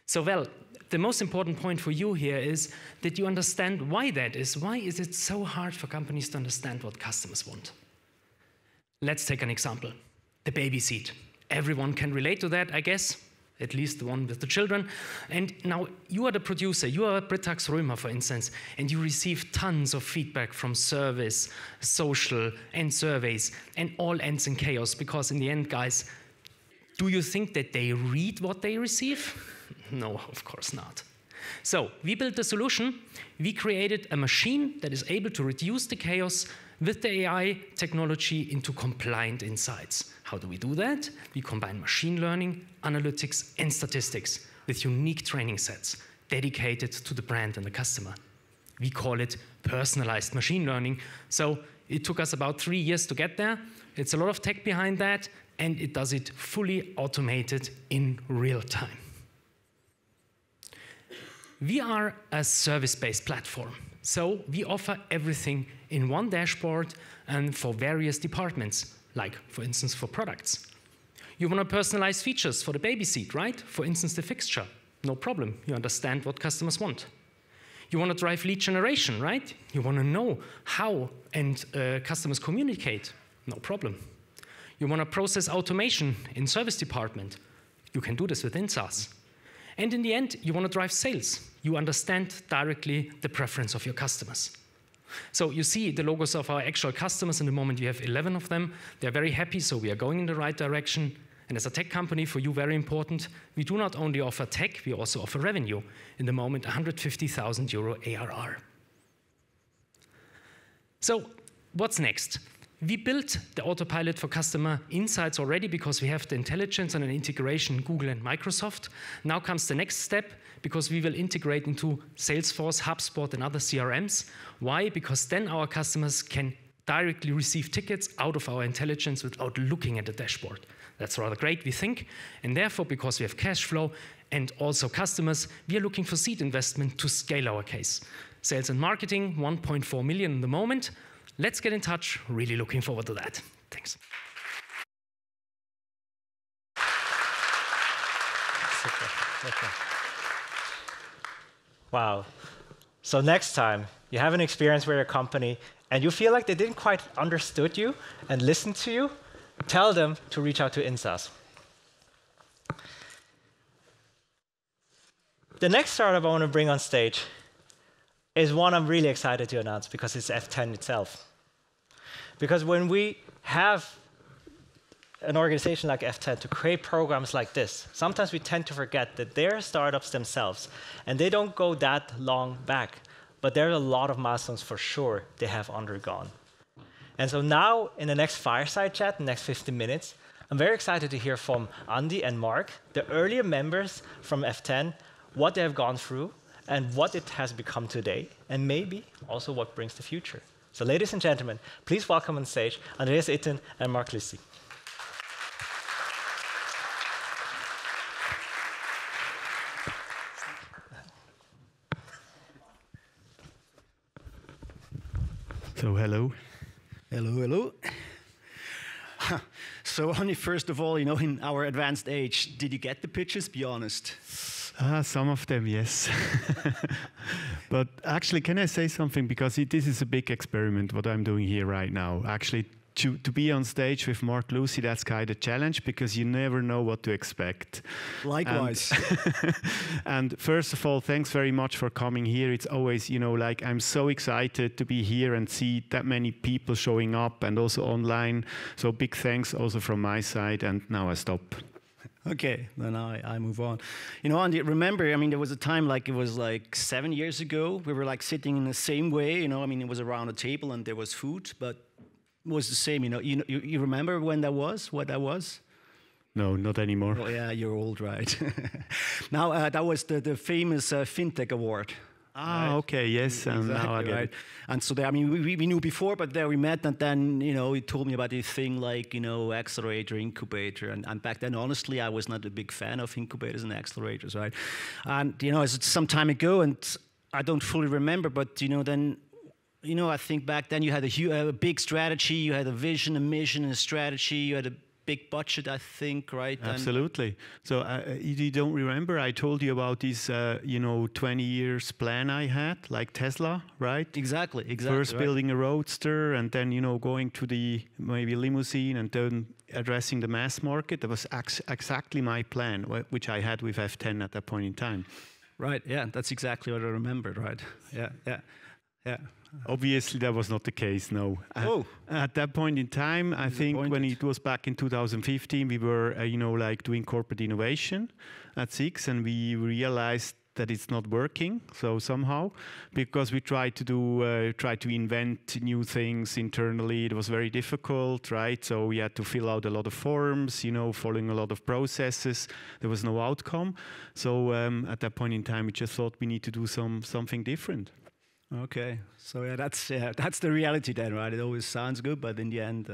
Speaker 10: So, well, the most important point for you here is that you understand why that is. Why is it so hard for companies to understand what customers want? Let's take an example. The baby seat. Everyone can relate to that, I guess. At least the one with the children. And now you are the producer, you are Britax Römer, for instance, and you receive tons of feedback from service, social, and surveys, and all ends in chaos, because in the end, guys, do you think that they read what they receive? No, of course not. So we built a solution. We created a machine that is able to reduce the chaos with the AI technology into compliant insights. How do we do that? We combine machine learning, analytics, and statistics with unique training sets dedicated to the brand and the customer. We call it personalized machine learning. So it took us about 3 years to get there. It's a lot of tech behind that, and it does it fully automated in real time. We are a service-based platform. So we offer everything in one dashboard and for various departments, like, for instance, for products. You want to personalize features for the baby seat, right? For instance, the fixture. No problem. You understand what customers want. You want to drive lead generation, right? You want to know how customers communicate. No problem. You want to process automation in service department. You can do this with InSaaS. And in the end, you want to drive sales. You understand directly the preference of your customers. So you see the logos of our actual customers. In the moment, we have 11 of them. They're very happy, so we are going in the right direction. And as a tech company, for you, very important, we do not only offer tech, we also offer revenue. In the moment, 150,000 euro ARR. So what's next? We built the autopilot for customer insights already because we have the intelligence and an integration Google and Microsoft. Now comes the next step, because we will integrate into Salesforce, HubSpot, and other CRMs. Why? Because then our customers can directly receive tickets out of our intelligence without looking at the dashboard. That's rather great, we think. And therefore, because we have cash flow and also customers, we are looking for seed investment to scale our case. Sales and marketing, 1.4 million in the moment. Let's get in touch. Really looking forward to that. Thanks.
Speaker 2: Super. Wow. So next time you have an experience with your company, and you feel like they didn't quite understood you and listen to you, tell them to reach out to INSAS. The next startup I want to bring on stage is one I'm really excited to announce because it's F10 itself. Because when we have an organization like F10 to create programs like this, sometimes we tend to forget that they're startups themselves, and they don't go that long back. But there are a lot of milestones for sure they have undergone. And so now, in the next fireside chat, the next 15 minutes, I'm very excited to hear from Andy and Marc, the earlier members from F10, what they have gone through, and what it has become today, and maybe also what brings the future. So ladies and gentlemen, please welcome on stage Andreas Iten and Marc Lussy.
Speaker 11: So hello. Hello, hello. So Andy, first of all, in our advanced age, did you get the pitches? Be honest.
Speaker 12: Some of them, yes. But actually, can I say something? Because this is a big experiment, what I'm doing here right now. Actually, to be on stage with Marc Lussy, that's kind of a challenge because you never know what to expect.
Speaker 11: Likewise.
Speaker 12: And first of all, thanks very much for coming here. It's always, like I'm so excited to be here and see that many people showing up and also online. So big thanks also from my side. And now I stop.
Speaker 11: Okay, then I move on. Andy, remember, there was a time it was 7 years ago. We were sitting in the same way, it was around a table and there was food, but it was the same, You remember when that was, what that was?
Speaker 12: No, not anymore.
Speaker 11: Oh, yeah, you're old, right? Now, that was the famous FinTech award.
Speaker 12: Ah,
Speaker 11: right?
Speaker 12: Okay, yes, and
Speaker 11: exactly,
Speaker 12: now I get
Speaker 11: right.
Speaker 12: it.
Speaker 11: And so, we knew before, but there we met, and then, he told me about this thing accelerator, incubator, and back then, honestly, I was not a big fan of incubators and accelerators, right? And, it's some time ago, and I don't fully remember, but, then, I think back then you had a big strategy, you had a vision, a mission, and a strategy, you had a big budget, I think, right?
Speaker 12: Absolutely. So you don't remember? I told you about this, 20 years plan I had, like Tesla, right?
Speaker 11: Exactly.
Speaker 12: First
Speaker 11: right.
Speaker 12: building a roadster, and then going to the maybe limousine, and then addressing the mass market. That was exactly my plan, which I had with F10 at that point in time.
Speaker 11: Right. Yeah, that's exactly what I remembered. Right. Yeah.
Speaker 12: Obviously, that was not the case, no. At that point in time, I think when it was back in 2015, we were, doing corporate innovation at SIX, and we realized that it's not working. So somehow, because we tried to invent new things internally, it was very difficult, right? So we had to fill out a lot of forms, following a lot of processes. There was no outcome. So at that point in time, we just thought we need to do something different.
Speaker 11: Okay, so that's the reality then, right? It always sounds good, but in the end,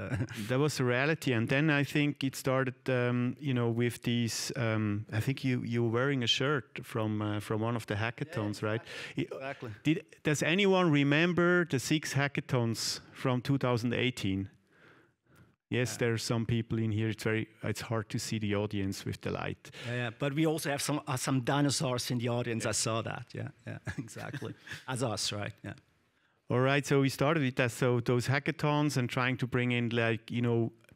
Speaker 12: that was the reality. And then I think it started, with these. I think you were wearing a shirt from one of the hackathons, right?
Speaker 11: Exactly.
Speaker 12: Does anyone remember the 6 hackathons from 2018? Yes, there are some people in here. It's hard to see the audience with the light.
Speaker 11: Yeah, but we also have some dinosaurs in the audience. Yeah. I saw that. Yeah, exactly. As us, right? Yeah.
Speaker 12: All right. So we started with that. So those hackathons and trying to bring in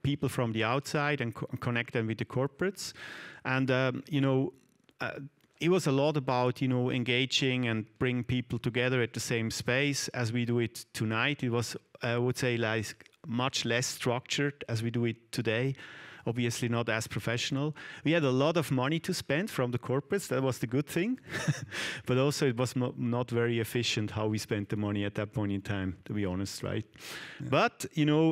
Speaker 12: people from the outside and connect them with the corporates, and it was a lot about engaging and bring people together at the same space as we do it tonight. It was, I would say, much less structured as we do it today. Obviously not as professional. We had a lot of money to spend from the corporates. That was the good thing. But also it was not very efficient how we spent the money at that point in time, to be honest, right? Yeah. But,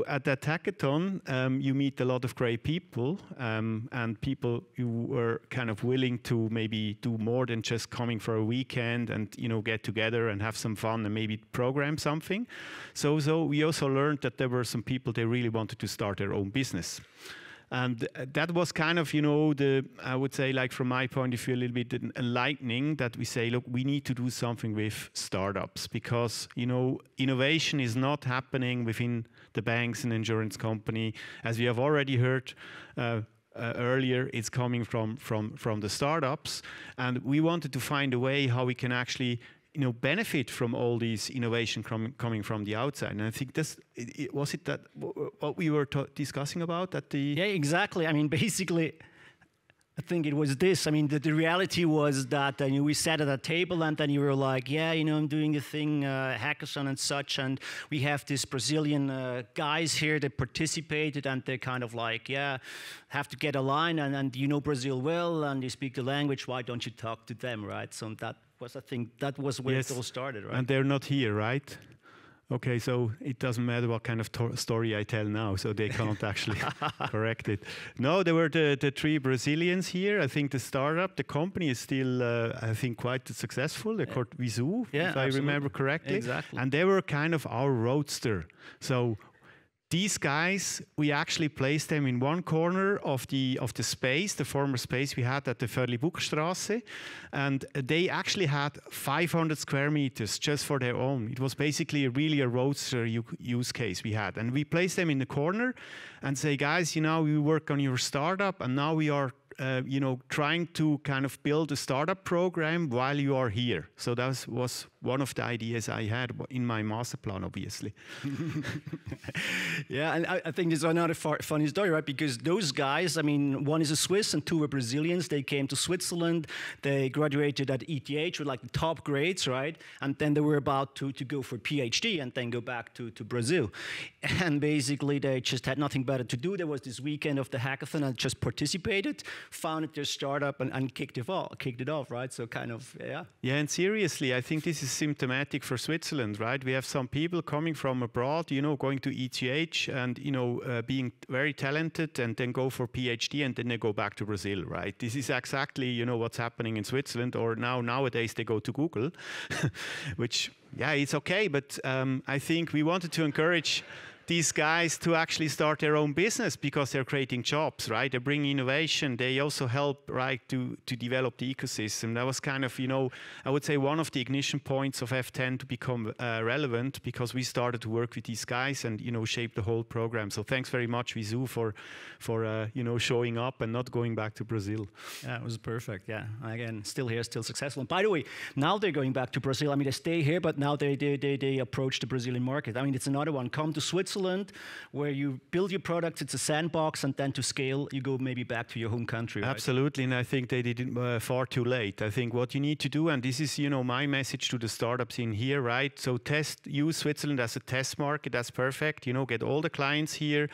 Speaker 12: at that hackathon, you meet a lot of great people and people who were kind of willing to maybe do more than just coming for a weekend and, get together and have some fun and maybe program something. So we also learned that there were some people, they really wanted to start their own business. And that was kind of, I would say, from my point of view, a little bit enlightening that we say, look, we need to do something with startups because, innovation is not happening within the banks and insurance company. As we have already heard earlier, it's coming from the startups. And we wanted to find a way how we can actually benefit from all these innovation coming from the outside. And I think was it that what we were discussing about at the...
Speaker 11: Yeah, exactly. I mean, basically, I think it was this. I mean, the reality was that we sat at a table and then you were like, yeah, I'm doing a thing, hackathon and such, and we have these Brazilian guys here that participated, and they're kind of like, yeah, have to get a line, and you know Brazil well, and you speak the language, why don't you talk to them, right? So that was, I think, that was where it all started, right?
Speaker 12: And they're not here, right? Okay, so it doesn't matter what kind of story I tell now, so they can't actually correct it. No, there were the 3 Brazilians here. I think the company is still, I think, quite successful. They're called Visu, if I remember correctly.
Speaker 11: Exactly.
Speaker 12: And they were kind of our roadster. So these guys, we actually placed them in one corner of the space, the former space we had at the Förli-Buchstrasse, and they actually had 500 square meters just for their own. It was basically really a roadster use case we had, and we placed them in the corner and say, guys, we work on your startup, and now we are trying to kind of build a startup program while you are here. So that was one of the ideas I had in my master plan, obviously.
Speaker 11: Yeah, and I think there's another funny story, right? Because those guys, I mean, one is a Swiss and 2 were Brazilians. They came to Switzerland. They graduated at ETH with like the top grades, right? And then they were about to go for PhD and then go back to Brazil. And basically, they just had nothing better to do. There was this weekend of the hackathon and just participated, founded their startup and kicked it off, right? So kind of, yeah.
Speaker 12: Yeah, and seriously, I think this is symptomatic for Switzerland, right? We have some people coming from abroad, going to ETH and, being very talented and then go for PhD and then they go back to Brazil, right? This is exactly, what's happening in Switzerland, or nowadays they go to Google, which, yeah, it's okay. But I think we wanted to encourage these guys to actually start their own business because they're creating jobs, right? They bring innovation. They also help, right, to develop the ecosystem. That was kind of, I would say one of the ignition points of F10 to become relevant, because we started to work with these guys and, shape the whole program. So thanks very much, Visu, for showing up and not going back to Brazil.
Speaker 11: Yeah, it was perfect. Yeah, again, still here, still successful. And by the way, now they're going back to Brazil. I mean, they stay here, but now they approach the Brazilian market. I mean, it's another one. Come to Switzerland, where you build your products, it's a sandbox, and then to scale, you go maybe back to your home country, right?
Speaker 12: Absolutely, and I think they did it far too late. I think what you need to do, and this is, my message to the startups in here, right? So use Switzerland as a test market. That's perfect. Get all the clients here,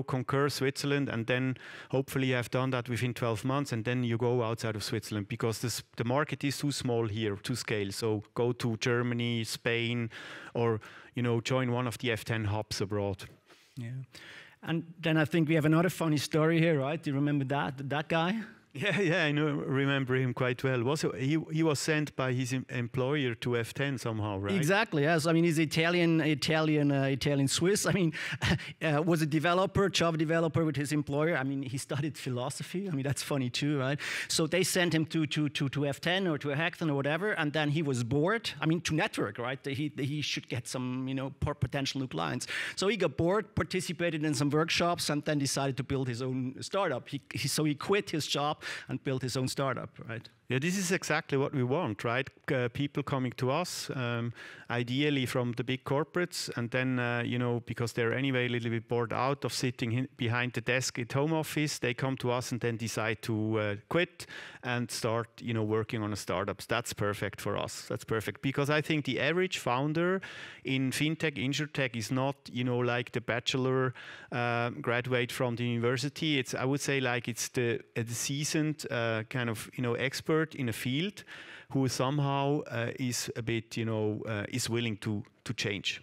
Speaker 12: conquer Switzerland, and then hopefully you have done that within 12 months, and then you go outside of Switzerland, because the market is too small here to scale. So go to Germany, Spain, or join one of the F10 hubs abroad.
Speaker 11: Yeah. And then I think we have another funny story here, right? Do you remember that guy?
Speaker 12: Yeah, I remember him quite well. He was sent by his employer to F10 somehow, right?
Speaker 11: Exactly, yes. I mean, he's Italian Swiss. I mean, was a Java developer with his employer. I mean, he studied philosophy. I mean, that's funny too, right? So they sent him to F10 or to a hackathon or whatever, and then he was bored. I mean, to network, right? He should get some, potential new clients. So he got bored, participated in some workshops, and then decided to build his own startup. So he quit his job and built his own startup, right?
Speaker 12: Yeah, this is exactly what we want, right? People coming to us, ideally from the big corporates, and then, because they're anyway a little bit bored out of sitting behind the desk at home office, they come to us and then decide to quit and start, working on a startup. That's perfect for us. That's perfect, because I think the average founder in FinTech, InsurTech is not, like the bachelor graduate from the university. I would say, like it's the seasoned kind of, expert in a field who somehow is a bit, is willing to change.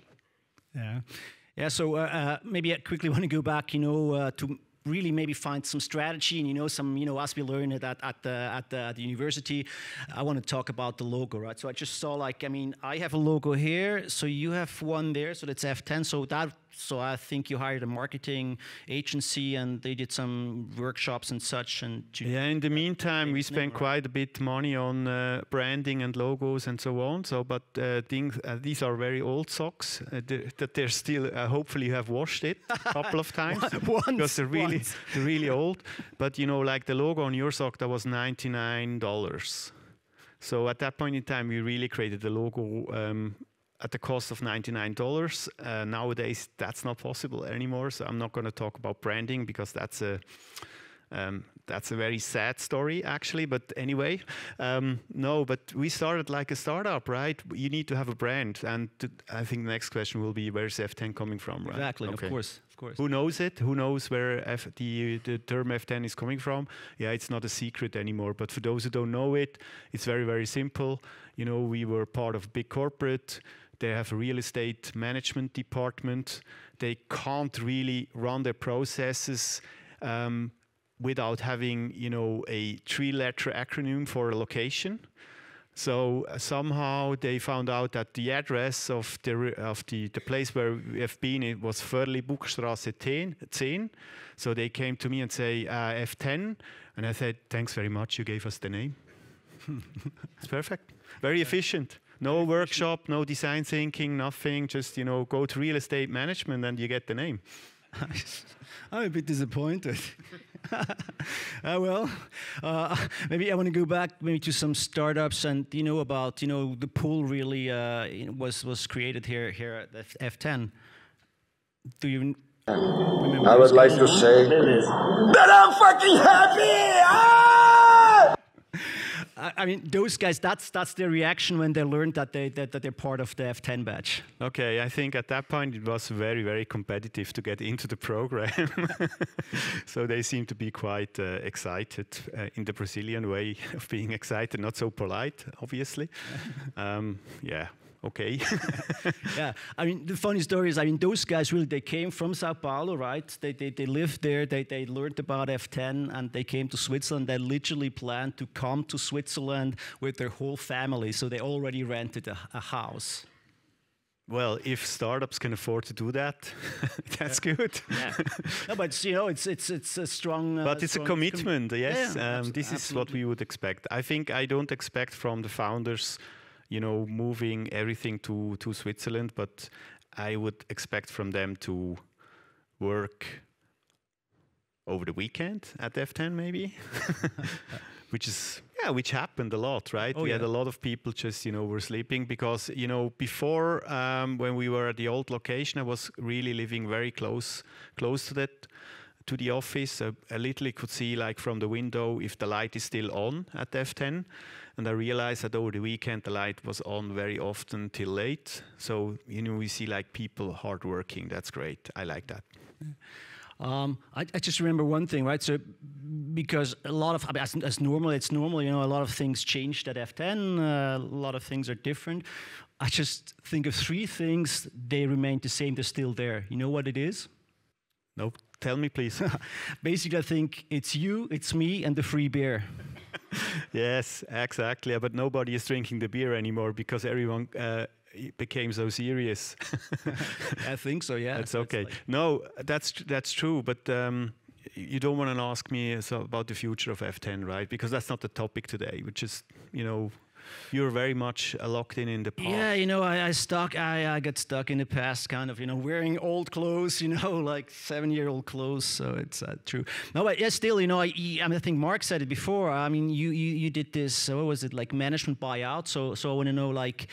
Speaker 11: Yeah. So maybe I quickly want to go back, to really maybe find some strategy and some as we learned it at the university. I want to talk about the logo, right? So I just saw I have a logo here, so you have one there, so that's F10. So I think you hired a marketing agency and they did some workshops and such. And
Speaker 12: in the meantime, we spent quite a bit money on branding and logos and so on. So, but these are very old socks that they're still. Hopefully, you have washed it a couple of times because they're really old. But like the logo on your sock, that was $99. So at that point in time, we really created the logo at the cost of $99. Nowadays, that's not possible anymore. So I'm not going to talk about branding because that's a very sad story, actually. But anyway, no, but we started like a startup, right? You need to have a brand. And I think the next question will be, where's F10 coming from, right?
Speaker 11: Exactly, okay. Of course.
Speaker 12: Who knows it? Who knows where the term F10 is coming from? Yeah, it's not a secret anymore. But for those who don't know it, it's very, very simple. You know, we were part of a big corporate. They have a real estate management department. They can't really run their processes without having, you know, a 3-letter acronym for a location. So somehow they found out that the address of the place where we have been, it was Förli-Buchstraße 10. So they came to me and say F10, and I said, thanks very much, you gave us the name. It's perfect, very efficient. No workshop, no design thinking, nothing. Just, you know, go to real estate management and you get the name.
Speaker 11: I'm a bit disappointed. Well, maybe I want to go back maybe to some startups and about the pool really was created here at F10. Do you remember?
Speaker 1: I would like to say that I'm fucking happy! Ah!
Speaker 11: I mean, those guys, that's their reaction when they learned that they're part of the F10 batch.
Speaker 12: Okay, I think at that point it was very, very competitive to get into the program. So they seem to be quite excited in the Brazilian way of being excited, not so polite, obviously. Yeah. Okay.
Speaker 11: Yeah, I mean, the funny story is, I mean, those guys really, they came from Sao Paulo, right? They lived there, they learned about F10, and they came to Switzerland. They literally planned to come to Switzerland with their whole family, so they already rented a house.
Speaker 12: Well, if startups can afford to do that, that's good.
Speaker 11: Yeah. No, but it's a strong.
Speaker 12: But it's a commitment, yes.
Speaker 11: Yeah,
Speaker 12: this is what we would expect. I don't expect from the founders, moving everything to Switzerland, but I would expect from them to work over the weekend at F10 maybe, which happened a lot, right? We had a lot of people just, were sleeping because, before when we were at the old location, I was really living very close to the office. I literally could see like from the window if the light is still on at F10. And I realized that over the weekend, the light was on very often till late. So, we see like people hard working. That's great. I like that.
Speaker 11: I just remember one thing, right? So, because a lot of, as normal, it's normal, a lot of things changed at F10. A lot of things are different. I just think of 3 things. They remain the same. They're still there. You know what it is?
Speaker 12: No, tell me, please.
Speaker 11: Basically, I think it's you, it's me, and the free beer.
Speaker 12: Yes, exactly. But nobody is drinking the beer anymore because everyone became so serious.
Speaker 11: I think so. Yeah,
Speaker 12: that's okay. No, that's true. But you don't want to ask me about the future of F10, right? Because that's not the topic today. Which is, you're very much locked in the past.
Speaker 11: Yeah, I got stuck in the past, kind of, wearing old clothes, like 7-year-old clothes. So it's true. No, but yeah, still, I think Marc said it before. I mean, you did this. What was it, like management buyout? So I want to know, like,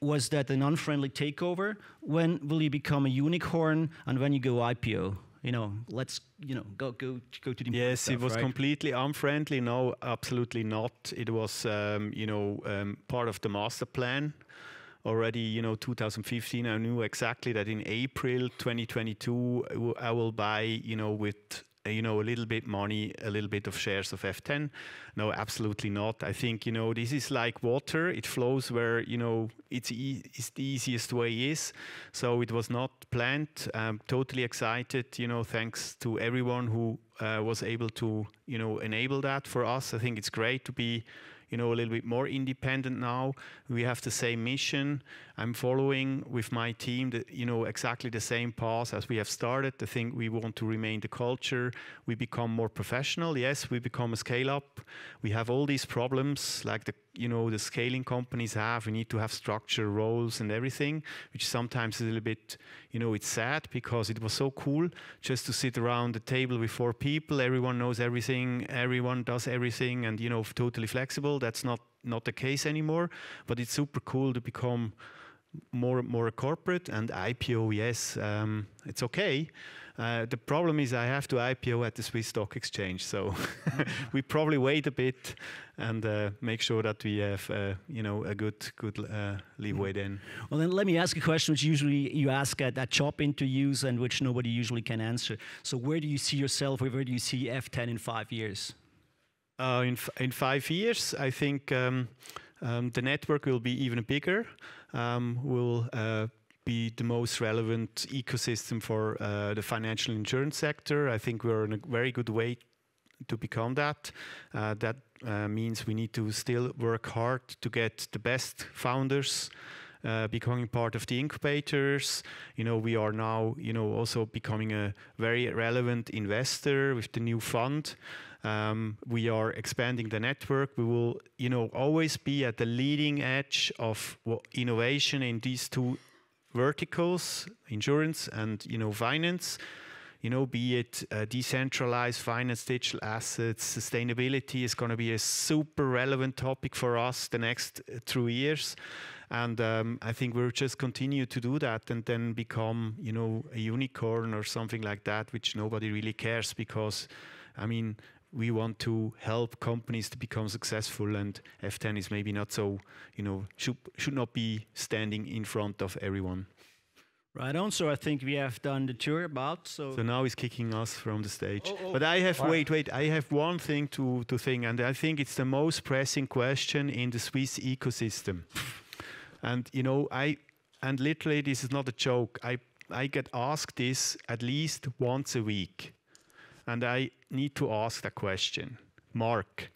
Speaker 11: was that an unfriendly takeover? When will you become a unicorn, and when you go IPO? Let's go to the
Speaker 12: yes,
Speaker 11: stuff,
Speaker 12: it was
Speaker 11: right?
Speaker 12: completely unfriendly. No, absolutely not. It was part of the master plan already. 2015. I knew exactly that in April 2022 I will buy with a little bit money, a little bit of shares of F10. No, absolutely not. I think, this is like water. It flows where, it's the easiest way is. So it was not planned. I'm totally excited, thanks to everyone who was able to, enable that for us. I think it's great to be, a little bit more independent now. We have the same mission. I'm following with my team exactly the same path as we have started. I think we want to remain the culture. We become more professional. Yes, we become a scale up. We have all these problems like the scaling companies have. We need to have structure, roles and everything, which sometimes is a little bit, it's sad because it was so cool just to sit around the table with 4 people. Everyone knows everything. Everyone does everything and, totally flexible. that's not the case anymore. But it's super cool to become more a corporate, and IPO, yes, it's okay. The problem is I have to IPO at the Swiss Stock Exchange, so we probably wait a bit and make sure that we have a good leeway then.
Speaker 11: Well, then let me ask a question which usually you ask at job interviews and which nobody usually can answer. So where do you see yourself, or where do you see F10 in 5 years?
Speaker 12: In 5 years, I think the network will be even bigger. Will be the most relevant ecosystem for the financial insurance sector. I think we're in a very good way to become that. That means we need to still work hard to get the best founders becoming part of the incubators. We are now, also becoming a very relevant investor with the new fund. We are expanding the network. We will, always be at the leading edge of innovation in these two verticals, insurance and, finance. Be it decentralized finance, digital assets, sustainability is going to be a super relevant topic for us the next 2 years. And I think we'll just continue to do that and then become, a unicorn or something like that, which nobody really cares because, we want to help companies to become successful, and F10 is maybe not so, should not be standing in front of everyone.
Speaker 11: Right on. So I think we have done the tour about. So
Speaker 12: now he's kicking us from the stage. But I have, wait, I have one thing to think, and I think it's the most pressing question in the Swiss ecosystem. And, and literally this is not a joke. I get asked this at least once a week. And I need to ask that question. Marc,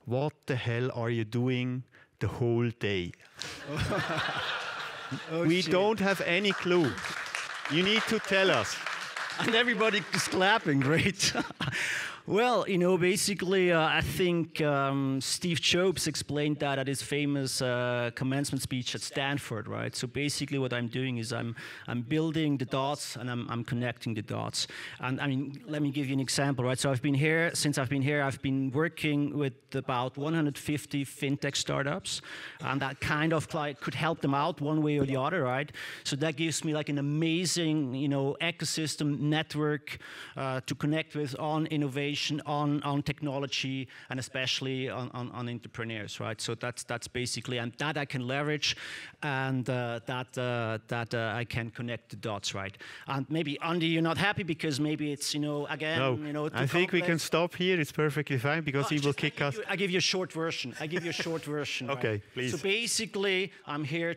Speaker 12: what the hell are you doing the whole day? We don't have any clue. You need to tell us.
Speaker 11: And everybody is clapping, great. Well, basically, I think Steve Jobs explained that at his famous commencement speech at Stanford, right? So basically what I'm doing is I'm building the dots and I'm connecting the dots. And let me give you an example, right? So since I've been here, I've been working with about 150 FinTech startups, and that kind of could help them out one way or the other, right? So that gives me like an amazing, ecosystem network to connect with on innovation, on technology, and especially on entrepreneurs, right? So that's basically, and that I can leverage, and that I can connect the dots, right? And maybe Andy, you're not happy because maybe it's again,
Speaker 12: no, I think we can stop here. It's perfectly fine because he will kick us.
Speaker 11: I give you a short version.
Speaker 12: Okay,
Speaker 11: right?
Speaker 12: please.
Speaker 11: So basically, I'm here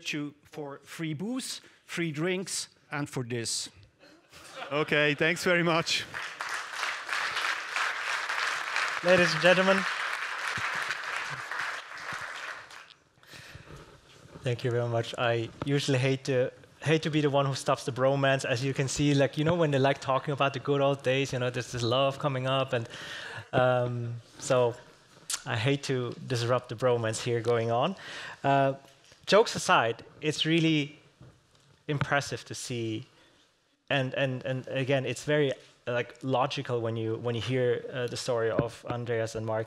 Speaker 11: for free booze, free drinks, and for this.
Speaker 12: Okay, thanks very much.
Speaker 2: Ladies and gentlemen, thank you very much. I usually hate to be the one who stops the bromance. As you can see, when they like talking about the good old days, there's this love coming up, and so I hate to disrupt the bromance here going on. Jokes aside, it's really impressive to see, and again, it's very logical when you hear the story of Andreas and Marc,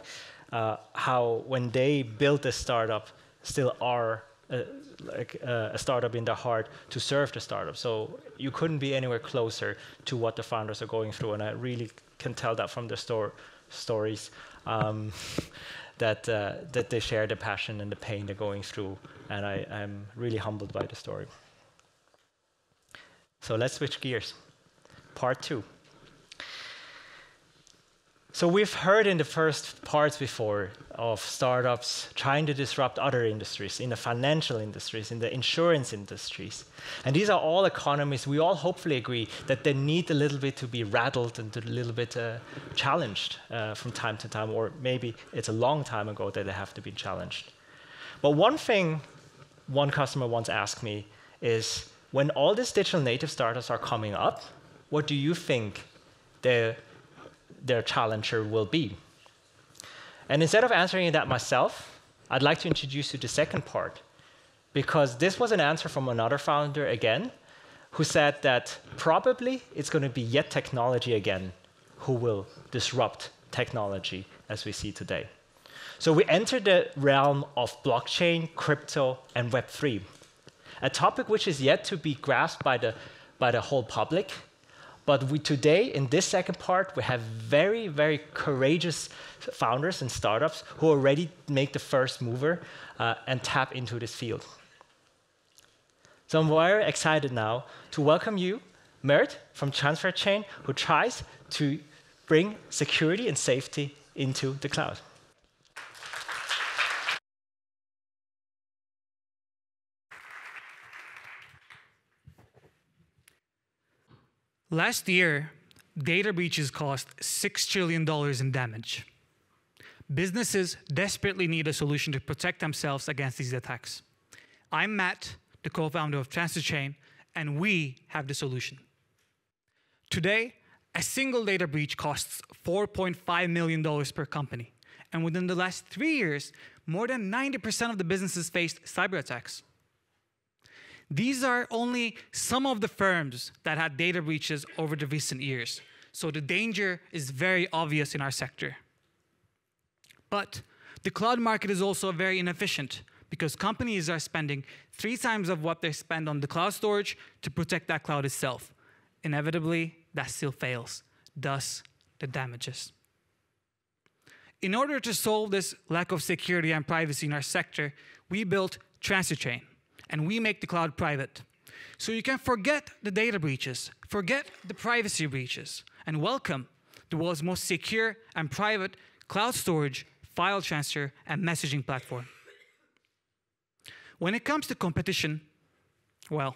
Speaker 2: how when they built this startup, still are a startup in their heart to serve the startup. So you couldn't be anywhere closer to what the founders are going through, and I really can tell that from the stories that they share the passion and the pain they're going through, and I'm really humbled by the story. So let's switch gears. Part 2. So we've heard in the first parts before of startups trying to disrupt other industries, in the financial industries, in the insurance industries. And these are all economies we all hopefully agree that they need a little bit to be rattled and a little bit challenged from time to time, or maybe it's a long time ago that they have to be challenged. But one thing one customer once asked me is, when all these digital native startups are coming up, what do you think their challenger will be? And instead of answering that myself, I'd like to introduce you to the second part, because this was an answer from another founder again, who said that probably it's going to be yet technology again who will disrupt technology as we see today. So we enter the realm of blockchain, crypto, and Web3, a topic which is yet to be grasped by the whole public. But today, in this second part, we have very, very courageous founders and startups who already make the first mover and tap into this field. So I'm very excited now to welcome you, Mert from TransferChain, who tries to bring security and safety into the cloud.
Speaker 13: Last year, data breaches cost $6 trillion in damage. Businesses desperately need a solution to protect themselves against these attacks. I'm Matt, the co-founder of TransferChain, and we have the solution. Today, a single data breach costs $4.5 million per company. And within the last 3 years, more than 90% of the businesses faced cyber attacks. These are only some of the firms that had data breaches over the recent years. So the danger is very obvious in our sector. But the cloud market is also very inefficient because companies are spending 3 times of what they spend on the cloud storage to protect that cloud itself. Inevitably, that still fails, thus the damages. In order to solve this lack of security and privacy in our sector, we built TransferChain, and we make the cloud private. So you can forget the data breaches, forget the privacy breaches, and welcome the world's most secure and private cloud storage, file transfer, and messaging platform. When it comes to competition, well,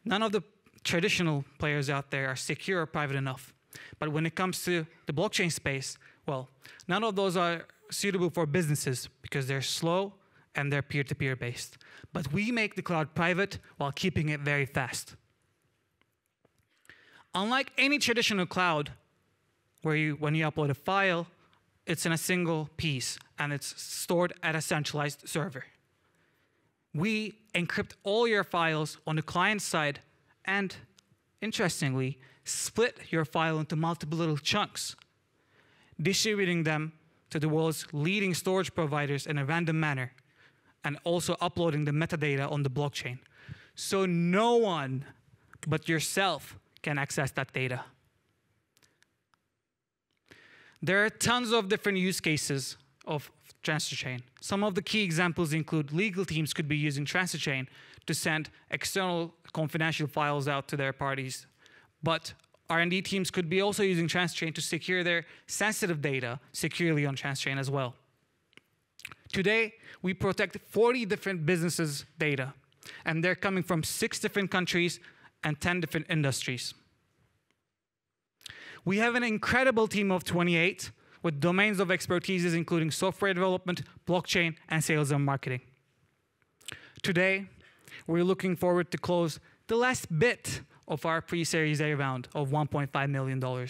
Speaker 13: none of the traditional players out there are secure or private enough. But when it comes to the blockchain space, well, none of those are suitable for businesses because they're slow and they're peer-to-peer based. But we make the cloud private while keeping it very fast. Unlike any traditional cloud, where when you upload a file, it's in a single piece and it's stored at a centralized server. We encrypt all your files on the client side and, interestingly, split your file into multiple little chunks, distributing them to the world's leading storage providers in a random manner, and also uploading the metadata on the blockchain. So no one but yourself can access that data. There are tons of different use cases of TransferChain. Some of the key examples include legal teams could be using TransferChain to send external confidential files out to their parties. But R&D teams could be also using TransferChain to secure their sensitive data securely on TransferChain as well. Today, we protect 40 different businesses' data, and they're coming from 6 different countries and 10 different industries. We have an incredible team of 28 with domains of expertise including software development, blockchain, and sales and marketing. Today, we're looking forward to close the last bit of our pre-Series A round of $1.5 million.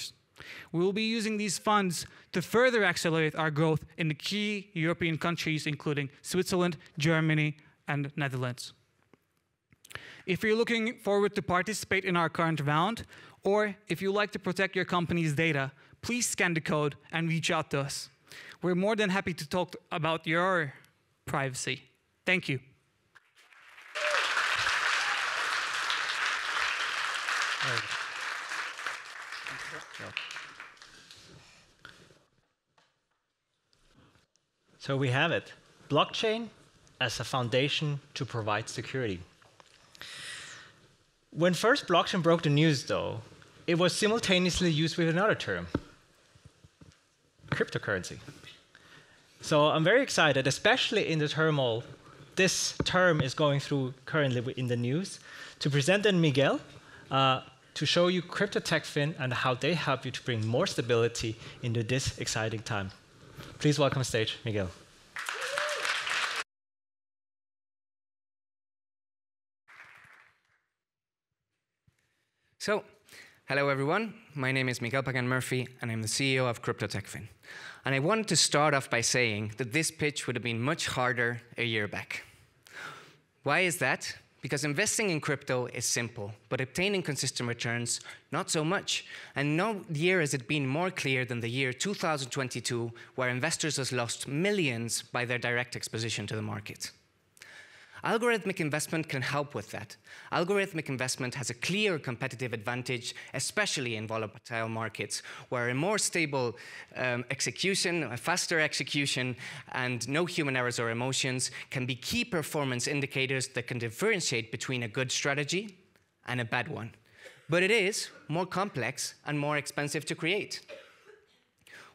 Speaker 13: We will be using these funds to further accelerate our growth in the key European countries, including Switzerland, Germany, and Netherlands. If you're looking forward to participate in our current round, or if you like to protect your company's data, please scan the code and reach out to us. We're more than happy to talk about your privacy. Thank you.
Speaker 2: So we have it. Blockchain as a foundation to provide security. When first blockchain broke the news, though, it was simultaneously used with another term, cryptocurrency. So I'm very excited, especially in the turmoil this term is going through currently in the news, to present then Miguel to show you CryptoTechFin and how they help you to bring more stability into this exciting time. Please welcome stage, Miguel.
Speaker 14: So, hello everyone. My name is Miguel Pagan-Murphy, and I'm the CEO of CryptoTechFin. And I wanted to start off by saying that this pitch would have been much harder a year back. Why is that? Because investing in crypto is simple, but obtaining consistent returns, not so much. And no year has it been more clear than the year 2022, where investors have lost millions by their direct exposition to the market. Algorithmic investment can help with that. Algorithmic investment has a clear competitive advantage, especially in volatile markets, where a more stable execution, a faster execution, and no human errors or emotions can be key performance indicators that can differentiate between a good strategy and a bad one. But it is more complex and more expensive to create.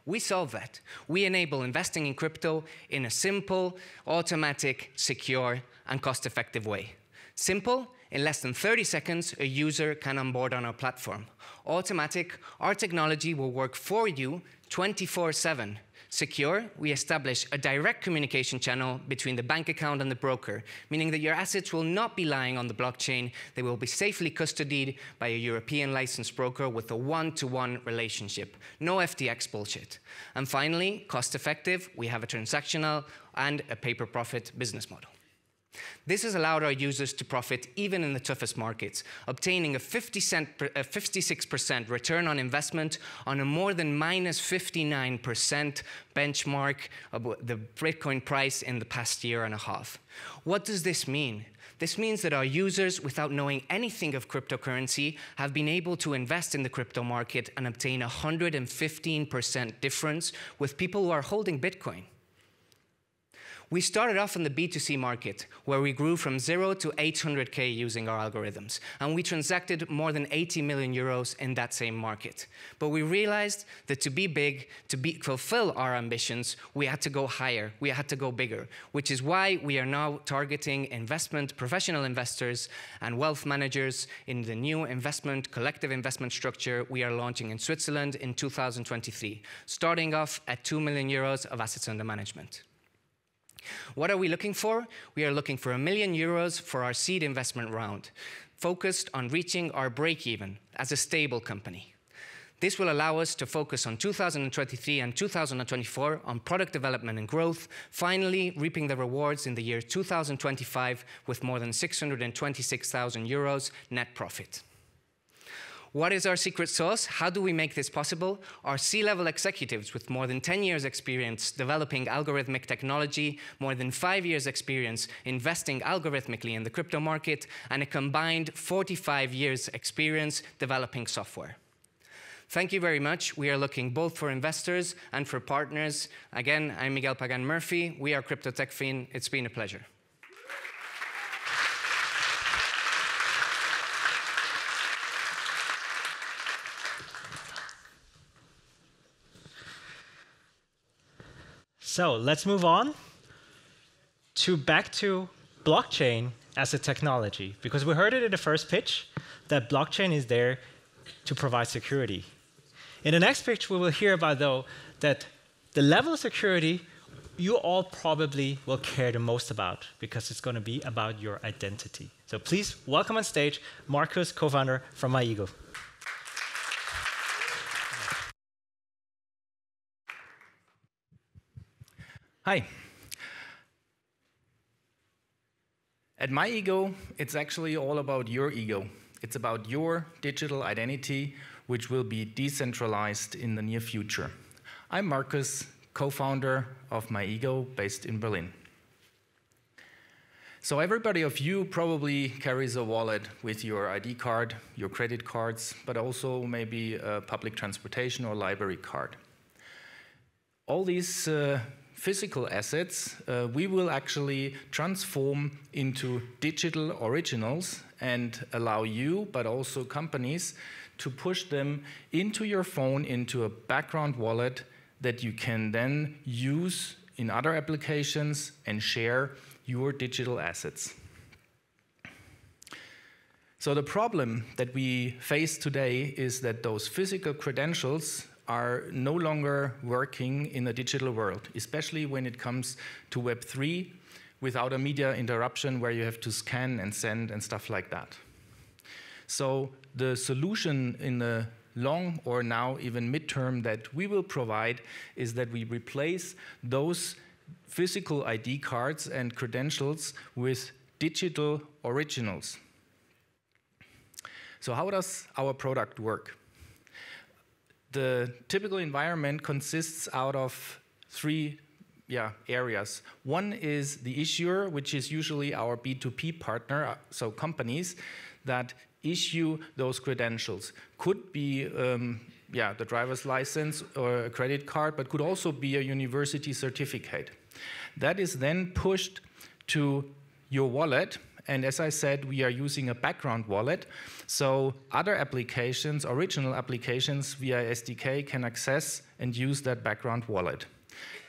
Speaker 14: We solve that. We enable investing in crypto in a simple, automatic, secure, and cost-effective way. Simple, in less than 30 seconds, a user can onboard on our platform. Automatic, our technology will work for you 24/7. Secure, we establish a direct communication channel between the bank account and the broker, meaning that your assets will not be lying on the blockchain. They will be safely custodied by a European licensed broker with a one-to-one relationship. No FTX bullshit. And finally, cost-effective, we have a transactional and a pay-per-profit business model. This has allowed our users to profit even in the toughest markets, obtaining a 56% return on investment on a more than minus 59% benchmark of the Bitcoin price in the past year and a half. What does this mean? This means that our users, without knowing anything of cryptocurrency, have been able to invest in the crypto market and obtain a 115% difference with people who are holding Bitcoin. We started off in the B2C market, where we grew from 0 to 800K using our algorithms, and we transacted more than 80 million euros in that same market. But we realized that to be big, to fulfill our ambitions, we had to go higher, we had to go bigger, which is why we are now targeting professional investors and wealth managers in the new collective investment structure we are launching in Switzerland in 2023, starting off at 2 million euros of assets under management. What are we looking for? We are looking for €1 million for our seed investment round, focused on reaching our break-even as a stable company. This will allow us to focus on 2023 and 2024 on product development and growth, finally reaping the rewards in the year 2025 with more than 626,000 euros net profit. What is our secret sauce? How do we make this possible? Our C-level executives with more than 10 years experience developing algorithmic technology, more than 5 years experience investing algorithmically in the crypto market, and a combined 45 years experience developing software. Thank you very much. We are looking both for investors and for partners. Again, I'm Miguel Pagan Murphy. We are CryptoTechFin. It's been a pleasure.
Speaker 2: So let's move on back to blockchain as a technology, because we heard it in the first pitch that blockchain is there to provide security. In the next pitch, we will hear about, though, that the level of security you all probably will care the most about, because it's going to be about your identity. So please welcome on stage Marcus, co-founder from MyEgo.
Speaker 15: Hi. At MyEgo, it's actually all about your ego. It's about your digital identity, which will be decentralized in the near future. I'm Marcus, co-founder of MyEgo, based in Berlin. So everybody of you probably carries a wallet with your ID card, your credit cards, but also maybe a public transportation or library card. All these physical assets, we will actually transform into digital originals and allow you, but also companies, to push them into your phone, into a background wallet that you can then use in other applications and share your digital assets. So the problem that we face today is that those physical credentials are no longer working in the digital world, especially when it comes to Web3 without a media interruption where you have to scan and send and stuff like that. So the solution in the long or now even midterm that we will provide is that we replace those physical ID cards and credentials with digital originals. So how does our product work? The typical environment consists out of three areas. One is the issuer, which is usually our B2P partner, so companies that issue those credentials. Could be the driver's license or a credit card, but could also be a university certificate. That is then pushed to your wallet. And as I said, we are using a background wallet. So other applications, original applications via SDK can access and use that background wallet.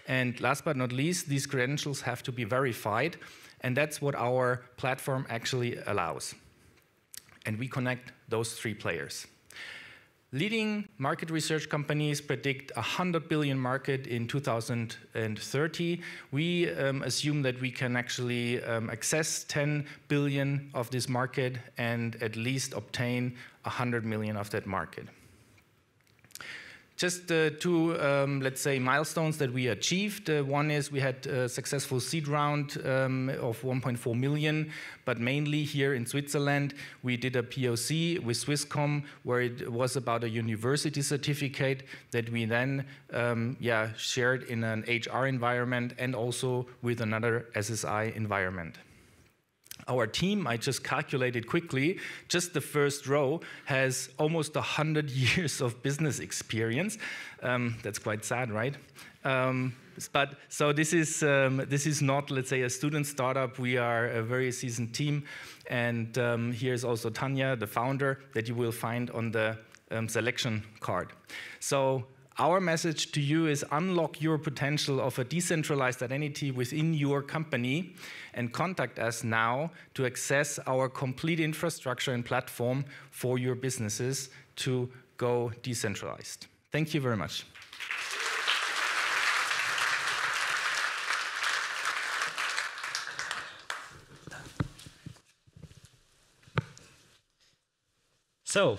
Speaker 15: And last but not least, these credentials have to be verified. And that's what our platform actually allows. And we connect those three players. Leading market research companies predict a 100 billion market in 2030. We assume that we can actually access 10 billion of this market and at least obtain 100 million of that market. Just two, let's say, milestones that we achieved. One is we had a successful seed round of 1.4 million, but mainly here in Switzerland, we did a POC with Swisscom where it was about a university certificate that we then shared in an HR environment and also with another SSI environment. Our team, I just calculated quickly, just the first row has almost 100 years of business experience. That's quite sad, right? So this is not, let's say, a student startup. We are a very seasoned team. And here's also Tanya, the founder, that you will find on the selection card. So our message to you is unlock your potential of a decentralized identity within your company and contact us now to access our complete infrastructure and platform for your businesses to go decentralized. Thank you very much.
Speaker 2: So,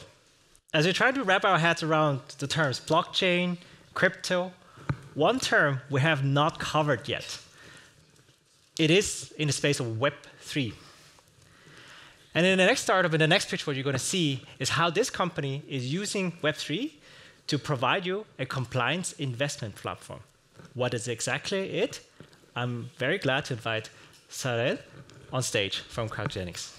Speaker 2: as we try to wrap our heads around the terms blockchain, crypto, one term we have not covered yet. It is in the space of Web3. And in the next startup, in the next pitch, what you're going to see is how this company is using Web3 to provide you a compliance investment platform. What is exactly it? I'm very glad to invite Sarel on stage from CrowdGenics.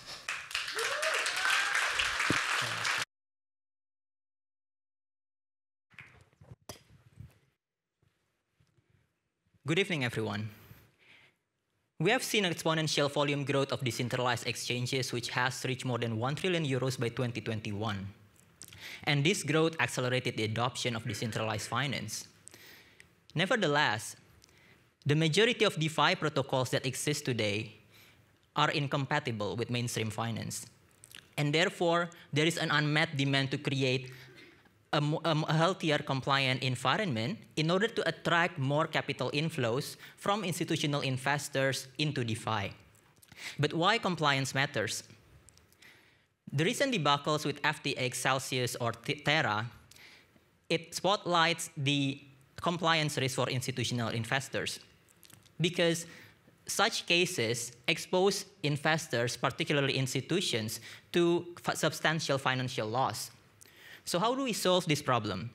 Speaker 16: Good evening, everyone. We have seen exponential volume growth of decentralized exchanges, which has reached more than 1 trillion euros by 2021. And this growth accelerated the adoption of decentralized finance. Nevertheless, the majority of DeFi protocols that exist today are incompatible with mainstream finance. And therefore, there is an unmet demand to create a healthier compliant environment in order to attract more capital inflows from institutional investors into DeFi. But why compliance matters? The recent debacles with FTX, Celsius, or Terra, it spotlights the compliance risk for institutional investors because such cases expose investors, particularly institutions, to substantial financial loss. So how do we solve this problem?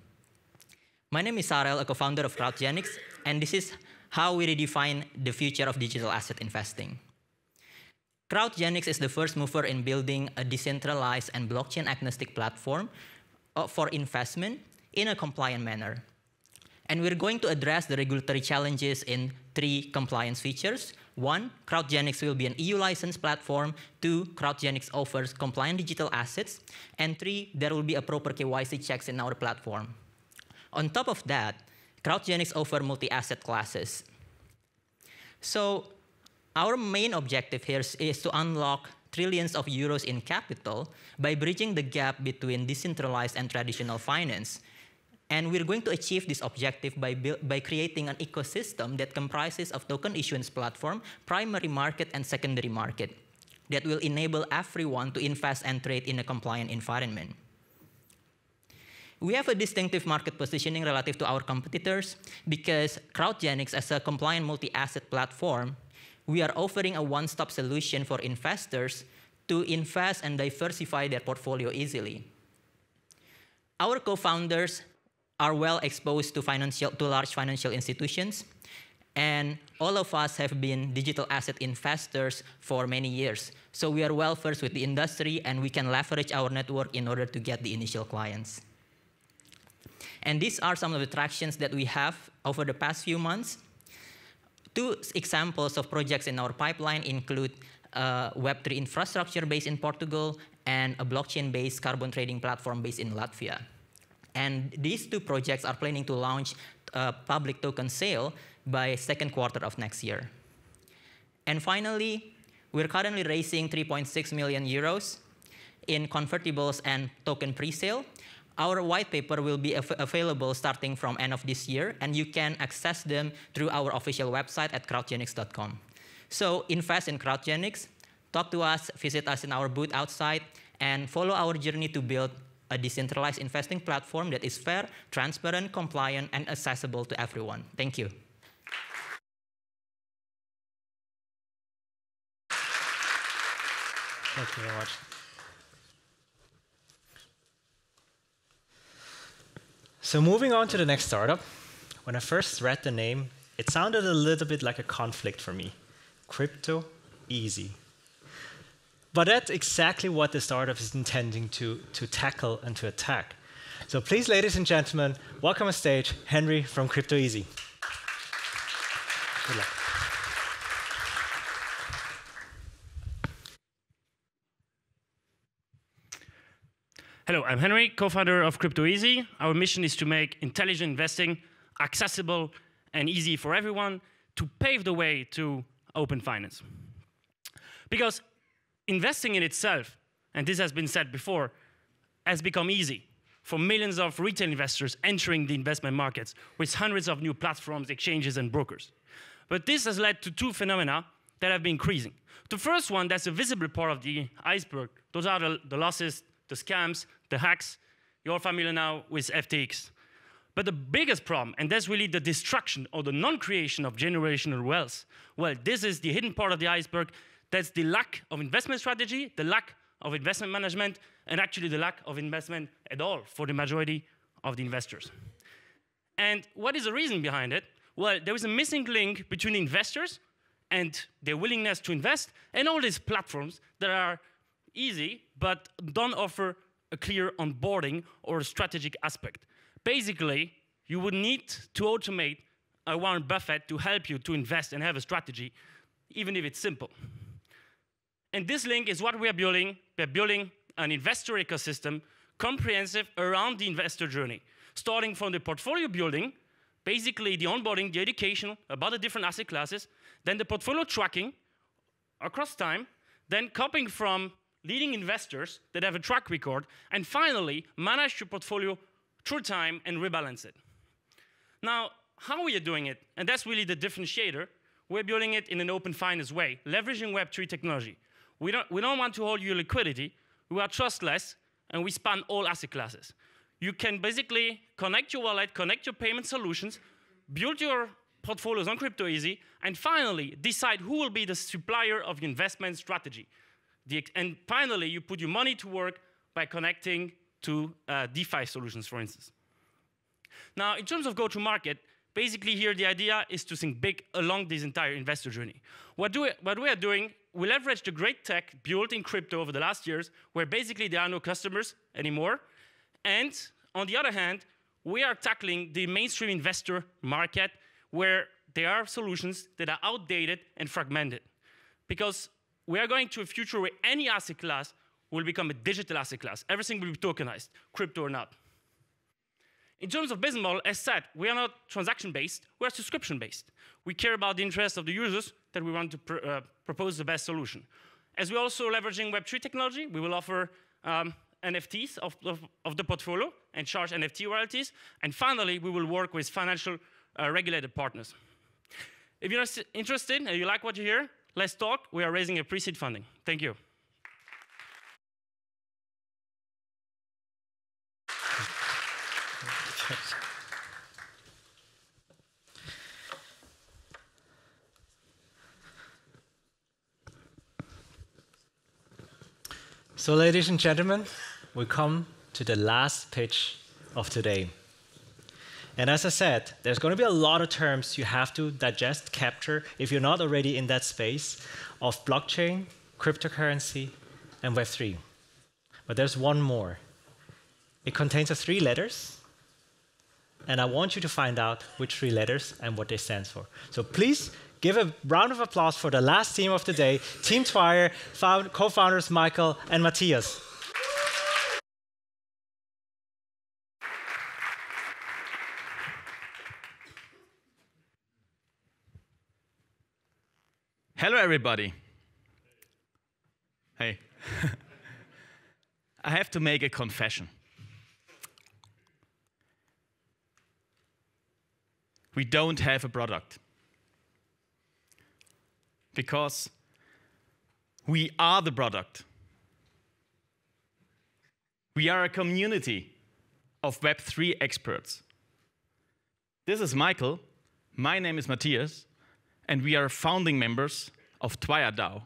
Speaker 16: My name is Sarel, a co-founder of CrowdGenics, and this is how we redefine the future of digital asset investing. CrowdGenics is the first mover in building a decentralized and blockchain-agnostic platform for investment in a compliant manner. And we're going to address the regulatory challenges in 3 compliance features. 1, CrowdGenics will be an EU licensed platform. 2, CrowdGenics offers compliant digital assets. And 3, there will be a proper KYC checks in our platform. On top of that, CrowdGenics offer multi-asset classes. So our main objective here is to unlock trillions of euros in capital by bridging the gap between decentralized and traditional finance. And we're going to achieve this objective by creating an ecosystem that comprises of token issuance platform, primary market, and secondary market that will enable everyone to invest and trade in a compliant environment. We have a distinctive market positioning relative to our competitors because CrowdGenics, as a compliant multi-asset platform, we are offering a one-stop solution for investors to invest and diversify their portfolio easily. Our co-founders are well exposed to large financial institutions, and all of us have been digital asset investors for many years. So we are well versed with the industry, and we can leverage our network in order to get the initial clients. And these are some of the tractions that we have over the past few months. 2 examples of projects in our pipeline include Web3 infrastructure based in Portugal and a blockchain-based carbon trading platform based in Latvia. And these 2 projects are planning to launch a public token sale by 2nd quarter of next year. And finally, we're currently raising 3.6 million euros in convertibles and token pre-sale. Our white paper will be available starting from end of this year, and you can access them through our official website at crowdgenics.com. So invest in CrowdGenics, talk to us, visit us in our booth outside, and follow our journey to build a decentralized investing platform that is fair, transparent, compliant, and accessible to everyone. Thank you.
Speaker 2: Thank you very much. So moving on to the next startup, when I first read the name, it sounded a little bit like a conflict for me. Crypto easy. But that's exactly what the startup is intending to tackle and to attack. So please, ladies and gentlemen, welcome on stage Henry from Crypto Easy. Good luck.
Speaker 17: Hello, I'm Henry, co-founder of Crypto Easy. Our mission is to make intelligent investing accessible and easy for everyone, to pave the way to open finance. Because investing in itself, and this has been said before, has become easy for millions of retail investors entering the investment markets with hundreds of new platforms, exchanges, and brokers. But this has led to 2 phenomena that have been increasing. The first one, that's a visible part of the iceberg. Those are the losses, the scams, the hacks. You're all familiar now with FTX. But the biggest problem, and that's really the destruction or the non-creation of generational wealth, well, this is the hidden part of the iceberg. That's the lack of investment strategy, the lack of investment management, and actually the lack of investment at all for the majority of the investors. And what is the reason behind it? Well, there is a missing link between investors and their willingness to invest and all these platforms that are easy but don't offer a clear onboarding or a strategic aspect. Basically, you would need to automate a Warren Buffett to help you to invest and have a strategy, even if it's simple. And this link is what we are building. We're building an investor ecosystem comprehensive around the investor journey, starting from the portfolio building, basically the onboarding, the education about the different asset classes, then the portfolio tracking across time, then copying from leading investors that have a track record, and finally manage your portfolio through time and rebalance it. Now, how we are doing it, and that's really the differentiator, we're building it in an open finance way, leveraging Web3 technology. We don't want to hold your liquidity, we are trustless, and we span all asset classes. You can basically connect your wallet, connect your payment solutions, build your portfolios on Crypto Easy, and finally decide who will be the supplier of your investment strategy. And finally, you put your money to work by connecting to DeFi solutions, for instance. Now, in terms of go-to-market, basically here the idea is to think big along this entire investor journey. What we are doing, we leverage the great tech built in crypto over the last years, where basically there are no customers anymore. And on the other hand, we are tackling the mainstream investor market, where there are solutions that are outdated and fragmented. Because we are going to a future where any asset class will become a digital asset class. Everything will be tokenized, crypto or not. In terms of business model, as said, we are not transaction-based, we are subscription-based. We care about the interests of the users that we want to propose the best solution. As we're also leveraging Web3 technology, we will offer NFTs of the portfolio and charge NFT royalties. And finally, we will work with financial regulated partners. If you're interested and you like what you hear, let's talk. We are raising a pre-seed funding. Thank you.
Speaker 2: So ladies and gentlemen, we come to the last pitch of today. And as I said, there's going to be a lot of terms you have to digest, capture, if you're not already in that space of blockchain, cryptocurrency, and Web3. But there's one more. It contains 3 letters, and I want you to find out which 3 letters and what they stand for. So please give a round of applause for the last team of the day, Team Twire, co-founders Michael and Matthias.
Speaker 18: Hello, everybody. Hey. I have to make a confession. We don't have a product. Because we are the product. We are a community of Web3 experts. This is Michael, my name is Matthias, and we are founding members of Twire DAO,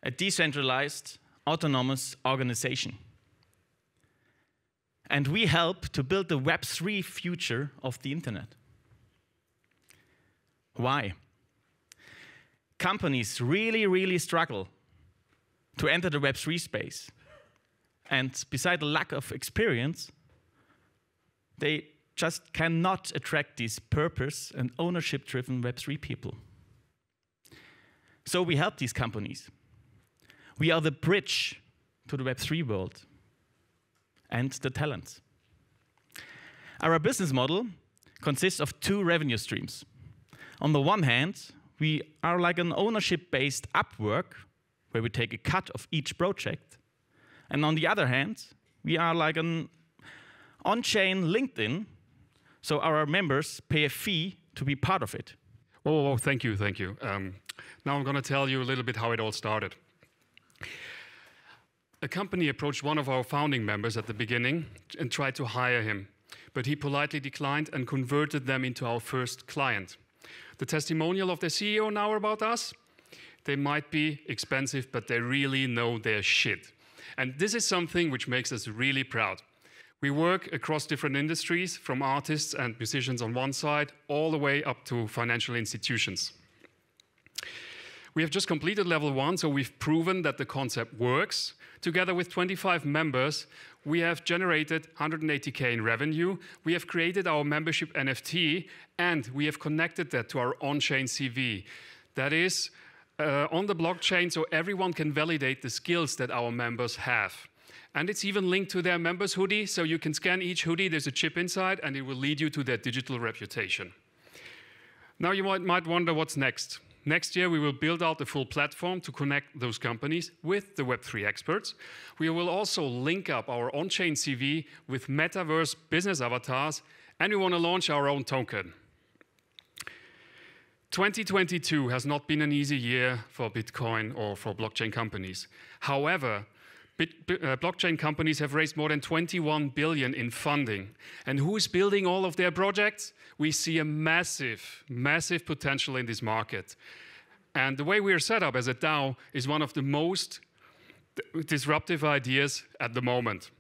Speaker 18: a decentralized, autonomous organization. And we help to build the Web3 future of the internet. Why? Companies really struggle to enter the Web3 space. And beside the lack of experience, they just cannot attract these purpose and ownership-driven Web3 people. So we help these companies. We are the bridge to the Web3 world and the talents. Our business model consists of 2 revenue streams. On the one hand, we are like an ownership-based Upwork, where we take a cut of each project. And on the other hand, we are like an on-chain LinkedIn, so our members pay a fee to be part of it.
Speaker 19: Whoa, thank you. Now I'm going to tell you a little bit how it all started. A company approached one of our founding members at the beginning and tried to hire him, but he politely declined and converted them into our first client. The testimonial of the CEO now about us: they might be expensive, but they really know their shit. And this is something which makes us really proud. We work across different industries, from artists and musicians on one side, all the way up to financial institutions. We have just completed level 1, so we've proven that the concept works. Together with 25 members, we have generated 180K in revenue. We have created our membership NFT, and we have connected that to our on-chain CV. That is on the blockchain, so everyone can validate the skills that our members have. And it's even linked to their members' hoodie, so you can scan each hoodie, there's a chip inside, and it will lead you to their digital reputation. Now you might wonder what's next. Next year, we will build out the full platform to connect those companies with the Web3 experts. We will also link up our on-chain CV with metaverse business avatars, and we want to launch our own token. 2022 has not been an easy year for Bitcoin or for blockchain companies. However, blockchain companies have raised more than 21 billion in funding. And who is building all of their projects? We see a massive potential in this market. And the way we are set up as a DAO is one of the most disruptive ideas at the moment.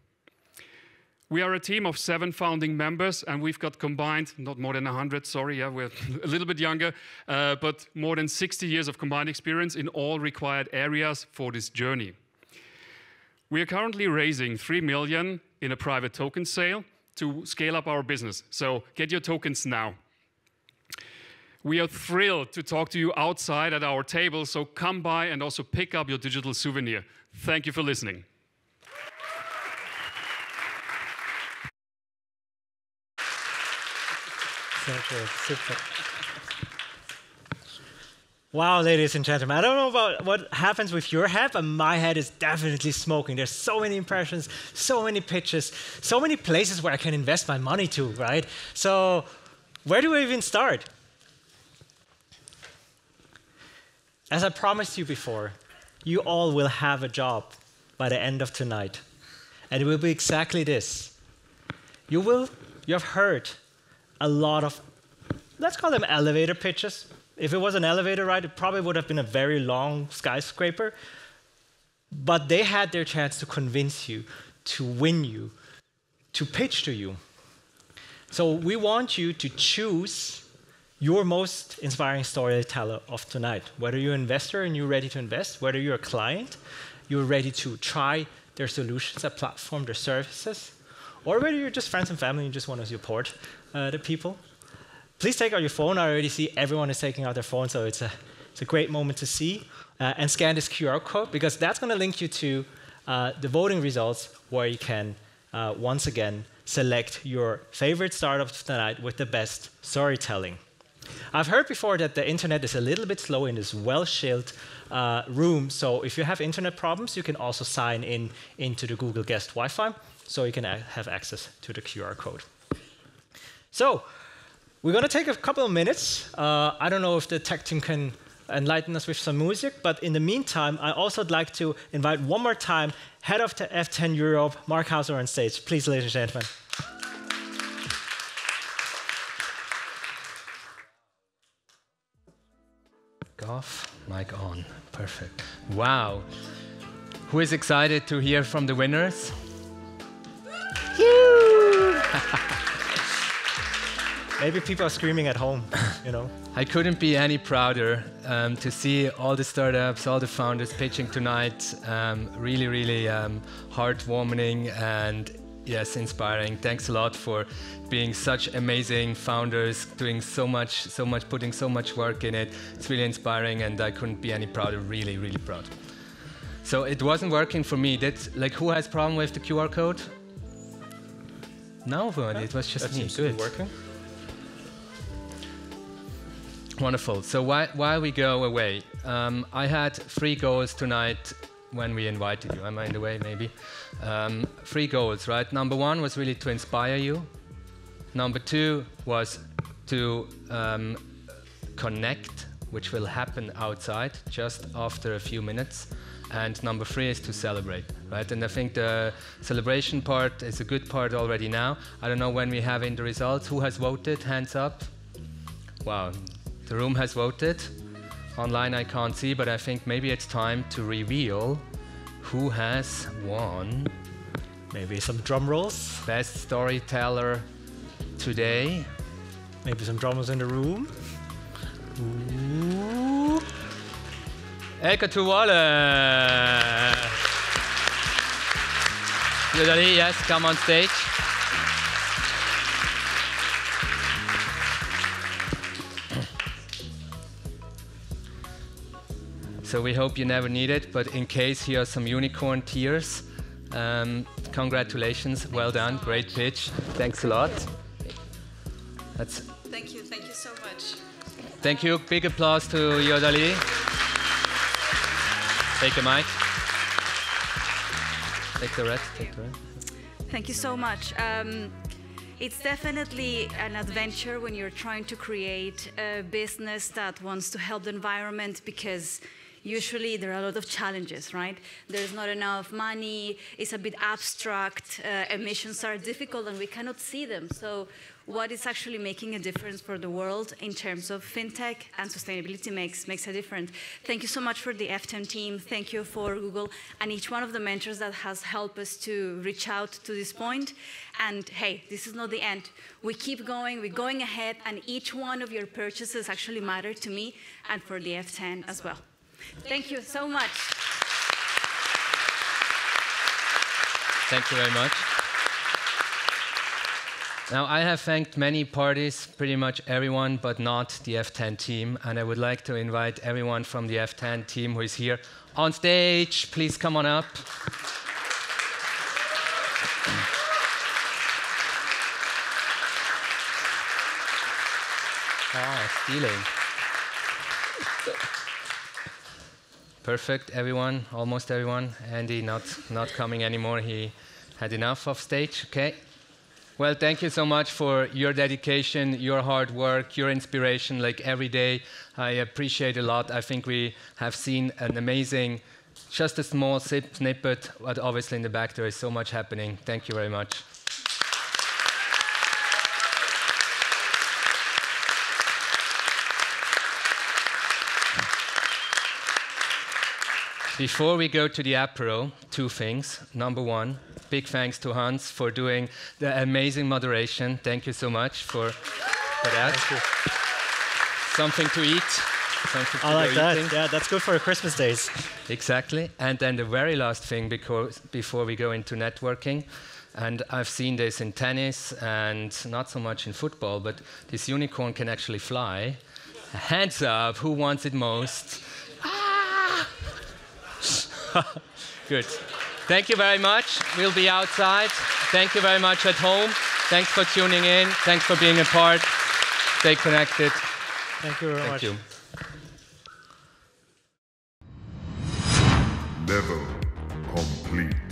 Speaker 19: We are a team of 7 founding members, and we've got combined, not more than 100, sorry, yeah, we're a little bit younger, but more than 60 years of combined experience in all required areas for this journey. We are currently raising 3 million in a private token sale to scale up our business. So get your tokens now. We are thrilled to talk to you outside at our table, so come by and also pick up your digital souvenir. Thank you for listening.
Speaker 2: Super. Wow, ladies and gentlemen, I don't know about what happens with your head, but my head is definitely smoking. There's so many impressions, so many pitches, so many places where I can invest my money to, right? So where do we even start? As I promised you before, you all will have a job by the end of tonight. And it will be exactly this. You have heard a lot of, let's call them elevator pitches. If it was an elevator ride, it probably would have been a very long skyscraper. but they had their chance to convince you, to win you, to pitch to you. So we want you to choose your most inspiring storyteller of tonight. Whether you're an investor and you're ready to invest, whether you're a client, you're ready to try their solutions, their platform, their services, or whether you're just friends and family and you just want to support the people. Please take out your phone. I already see everyone is taking out their phone, so it's a great moment to see. And scan this QR code, because that's going to link you to the voting results, where you can once again select your favorite startup tonight with the best storytelling. I've heard before that the internet is a little bit slow in this well-shielded room, so if you have internet problems, you can also sign in into the Google Guest Wi-Fi, so you can have access to the QR code. So we're going to take a couple of minutes. I don't know if the tech team can enlighten us with some music, but in the meantime, I also would like to invite one more time head of the F10 Europe, Marc Hauser, on stage. Please, ladies and gentlemen.
Speaker 4: Off, mic on. Perfect. Wow. Who is excited to hear from the winners?
Speaker 2: Maybe people are screaming at home, you know.
Speaker 4: I couldn't be any prouder to see all the startups, all the founders pitching tonight. Really, really heartwarming and yes, inspiring. Thanks a lot for being such amazing founders, doing so much, putting so much work in it. It's really inspiring, and I couldn't be any prouder. Really, really proud. So it wasn't working for me. Who has problem with the QR code? No one. It was just me.
Speaker 2: Seems to be working.
Speaker 4: Wonderful. So while we go away, I had 3 goals tonight when we invited you. Am I in the way, maybe? 3 goals, right? Number 1 was really to inspire you. Number 2 was to connect, which will happen outside just after a few minutes. And number 3 is to celebrate, right? And I think the celebration part is a good part already now. I don't know when we have in the results. Who has voted? Hands up. Wow, the room has voted. Online I can't see, but I think maybe it's time to reveal who has won.
Speaker 2: Maybe some drum rolls.
Speaker 4: Best storyteller today.
Speaker 2: Maybe some drummers in the room. Ooh.
Speaker 4: Ecco tu vuole. Lussy, yes, come on stage. So we hope you never need it, but in case, here are some unicorn tears. Congratulations, well done, great pitch. Thanks a lot.
Speaker 7: Thank you so much.
Speaker 4: Thank you, big applause to Lussy. Take a mic. Take the red.
Speaker 7: Thank you so much. It's definitely an adventure when you're trying to create a business that wants to help the environment, because usually there are a lot of challenges, right? There's not enough money, it's a bit abstract, emissions are difficult and we cannot see them. So what is actually making a difference for the world in terms of fintech and sustainability makes a difference. Thank you so much for the F10 team. Thank you for Google and each one of the mentors that has helped us to reach out to this point. And hey, this is not the end. We keep going, we're going ahead, and each one of your purchases actually matter to me and for the F10 as well. Thank you so much.
Speaker 4: Thank you very much. Now, I have thanked many parties, pretty much everyone, but not the F10 team. And I would like to invite everyone from the F10 team who is here on stage. Please come on up. Stealing. Perfect, everyone, almost everyone. Andy not coming anymore. He had enough of stage, okay. Well, thank you so much for your dedication, your hard work, your inspiration, like every day. I appreciate a lot. I think we have seen an amazing, just a small snippet, but obviously in the back there is so much happening. Thank you very much. Before we go to the apéro, two things. Number one, big thanks to Hans for doing the amazing moderation. Thank you so much for that.
Speaker 2: Thank you.
Speaker 4: Something to eat. Something to
Speaker 2: I like that.
Speaker 4: eating.
Speaker 2: Yeah, that's good for Christmas days.
Speaker 4: Exactly. And then the very last thing before we go into networking, and I've seen this in tennis and not so much in football, but this unicorn can actually fly. Hands up, who wants it most? Ah! Good. Thank you very much. We'll be outside. Thank you very much at home. Thanks for tuning in. Thanks for being a part. Stay connected.
Speaker 2: Thank you very much.
Speaker 4: Thank you.
Speaker 20: Level complete.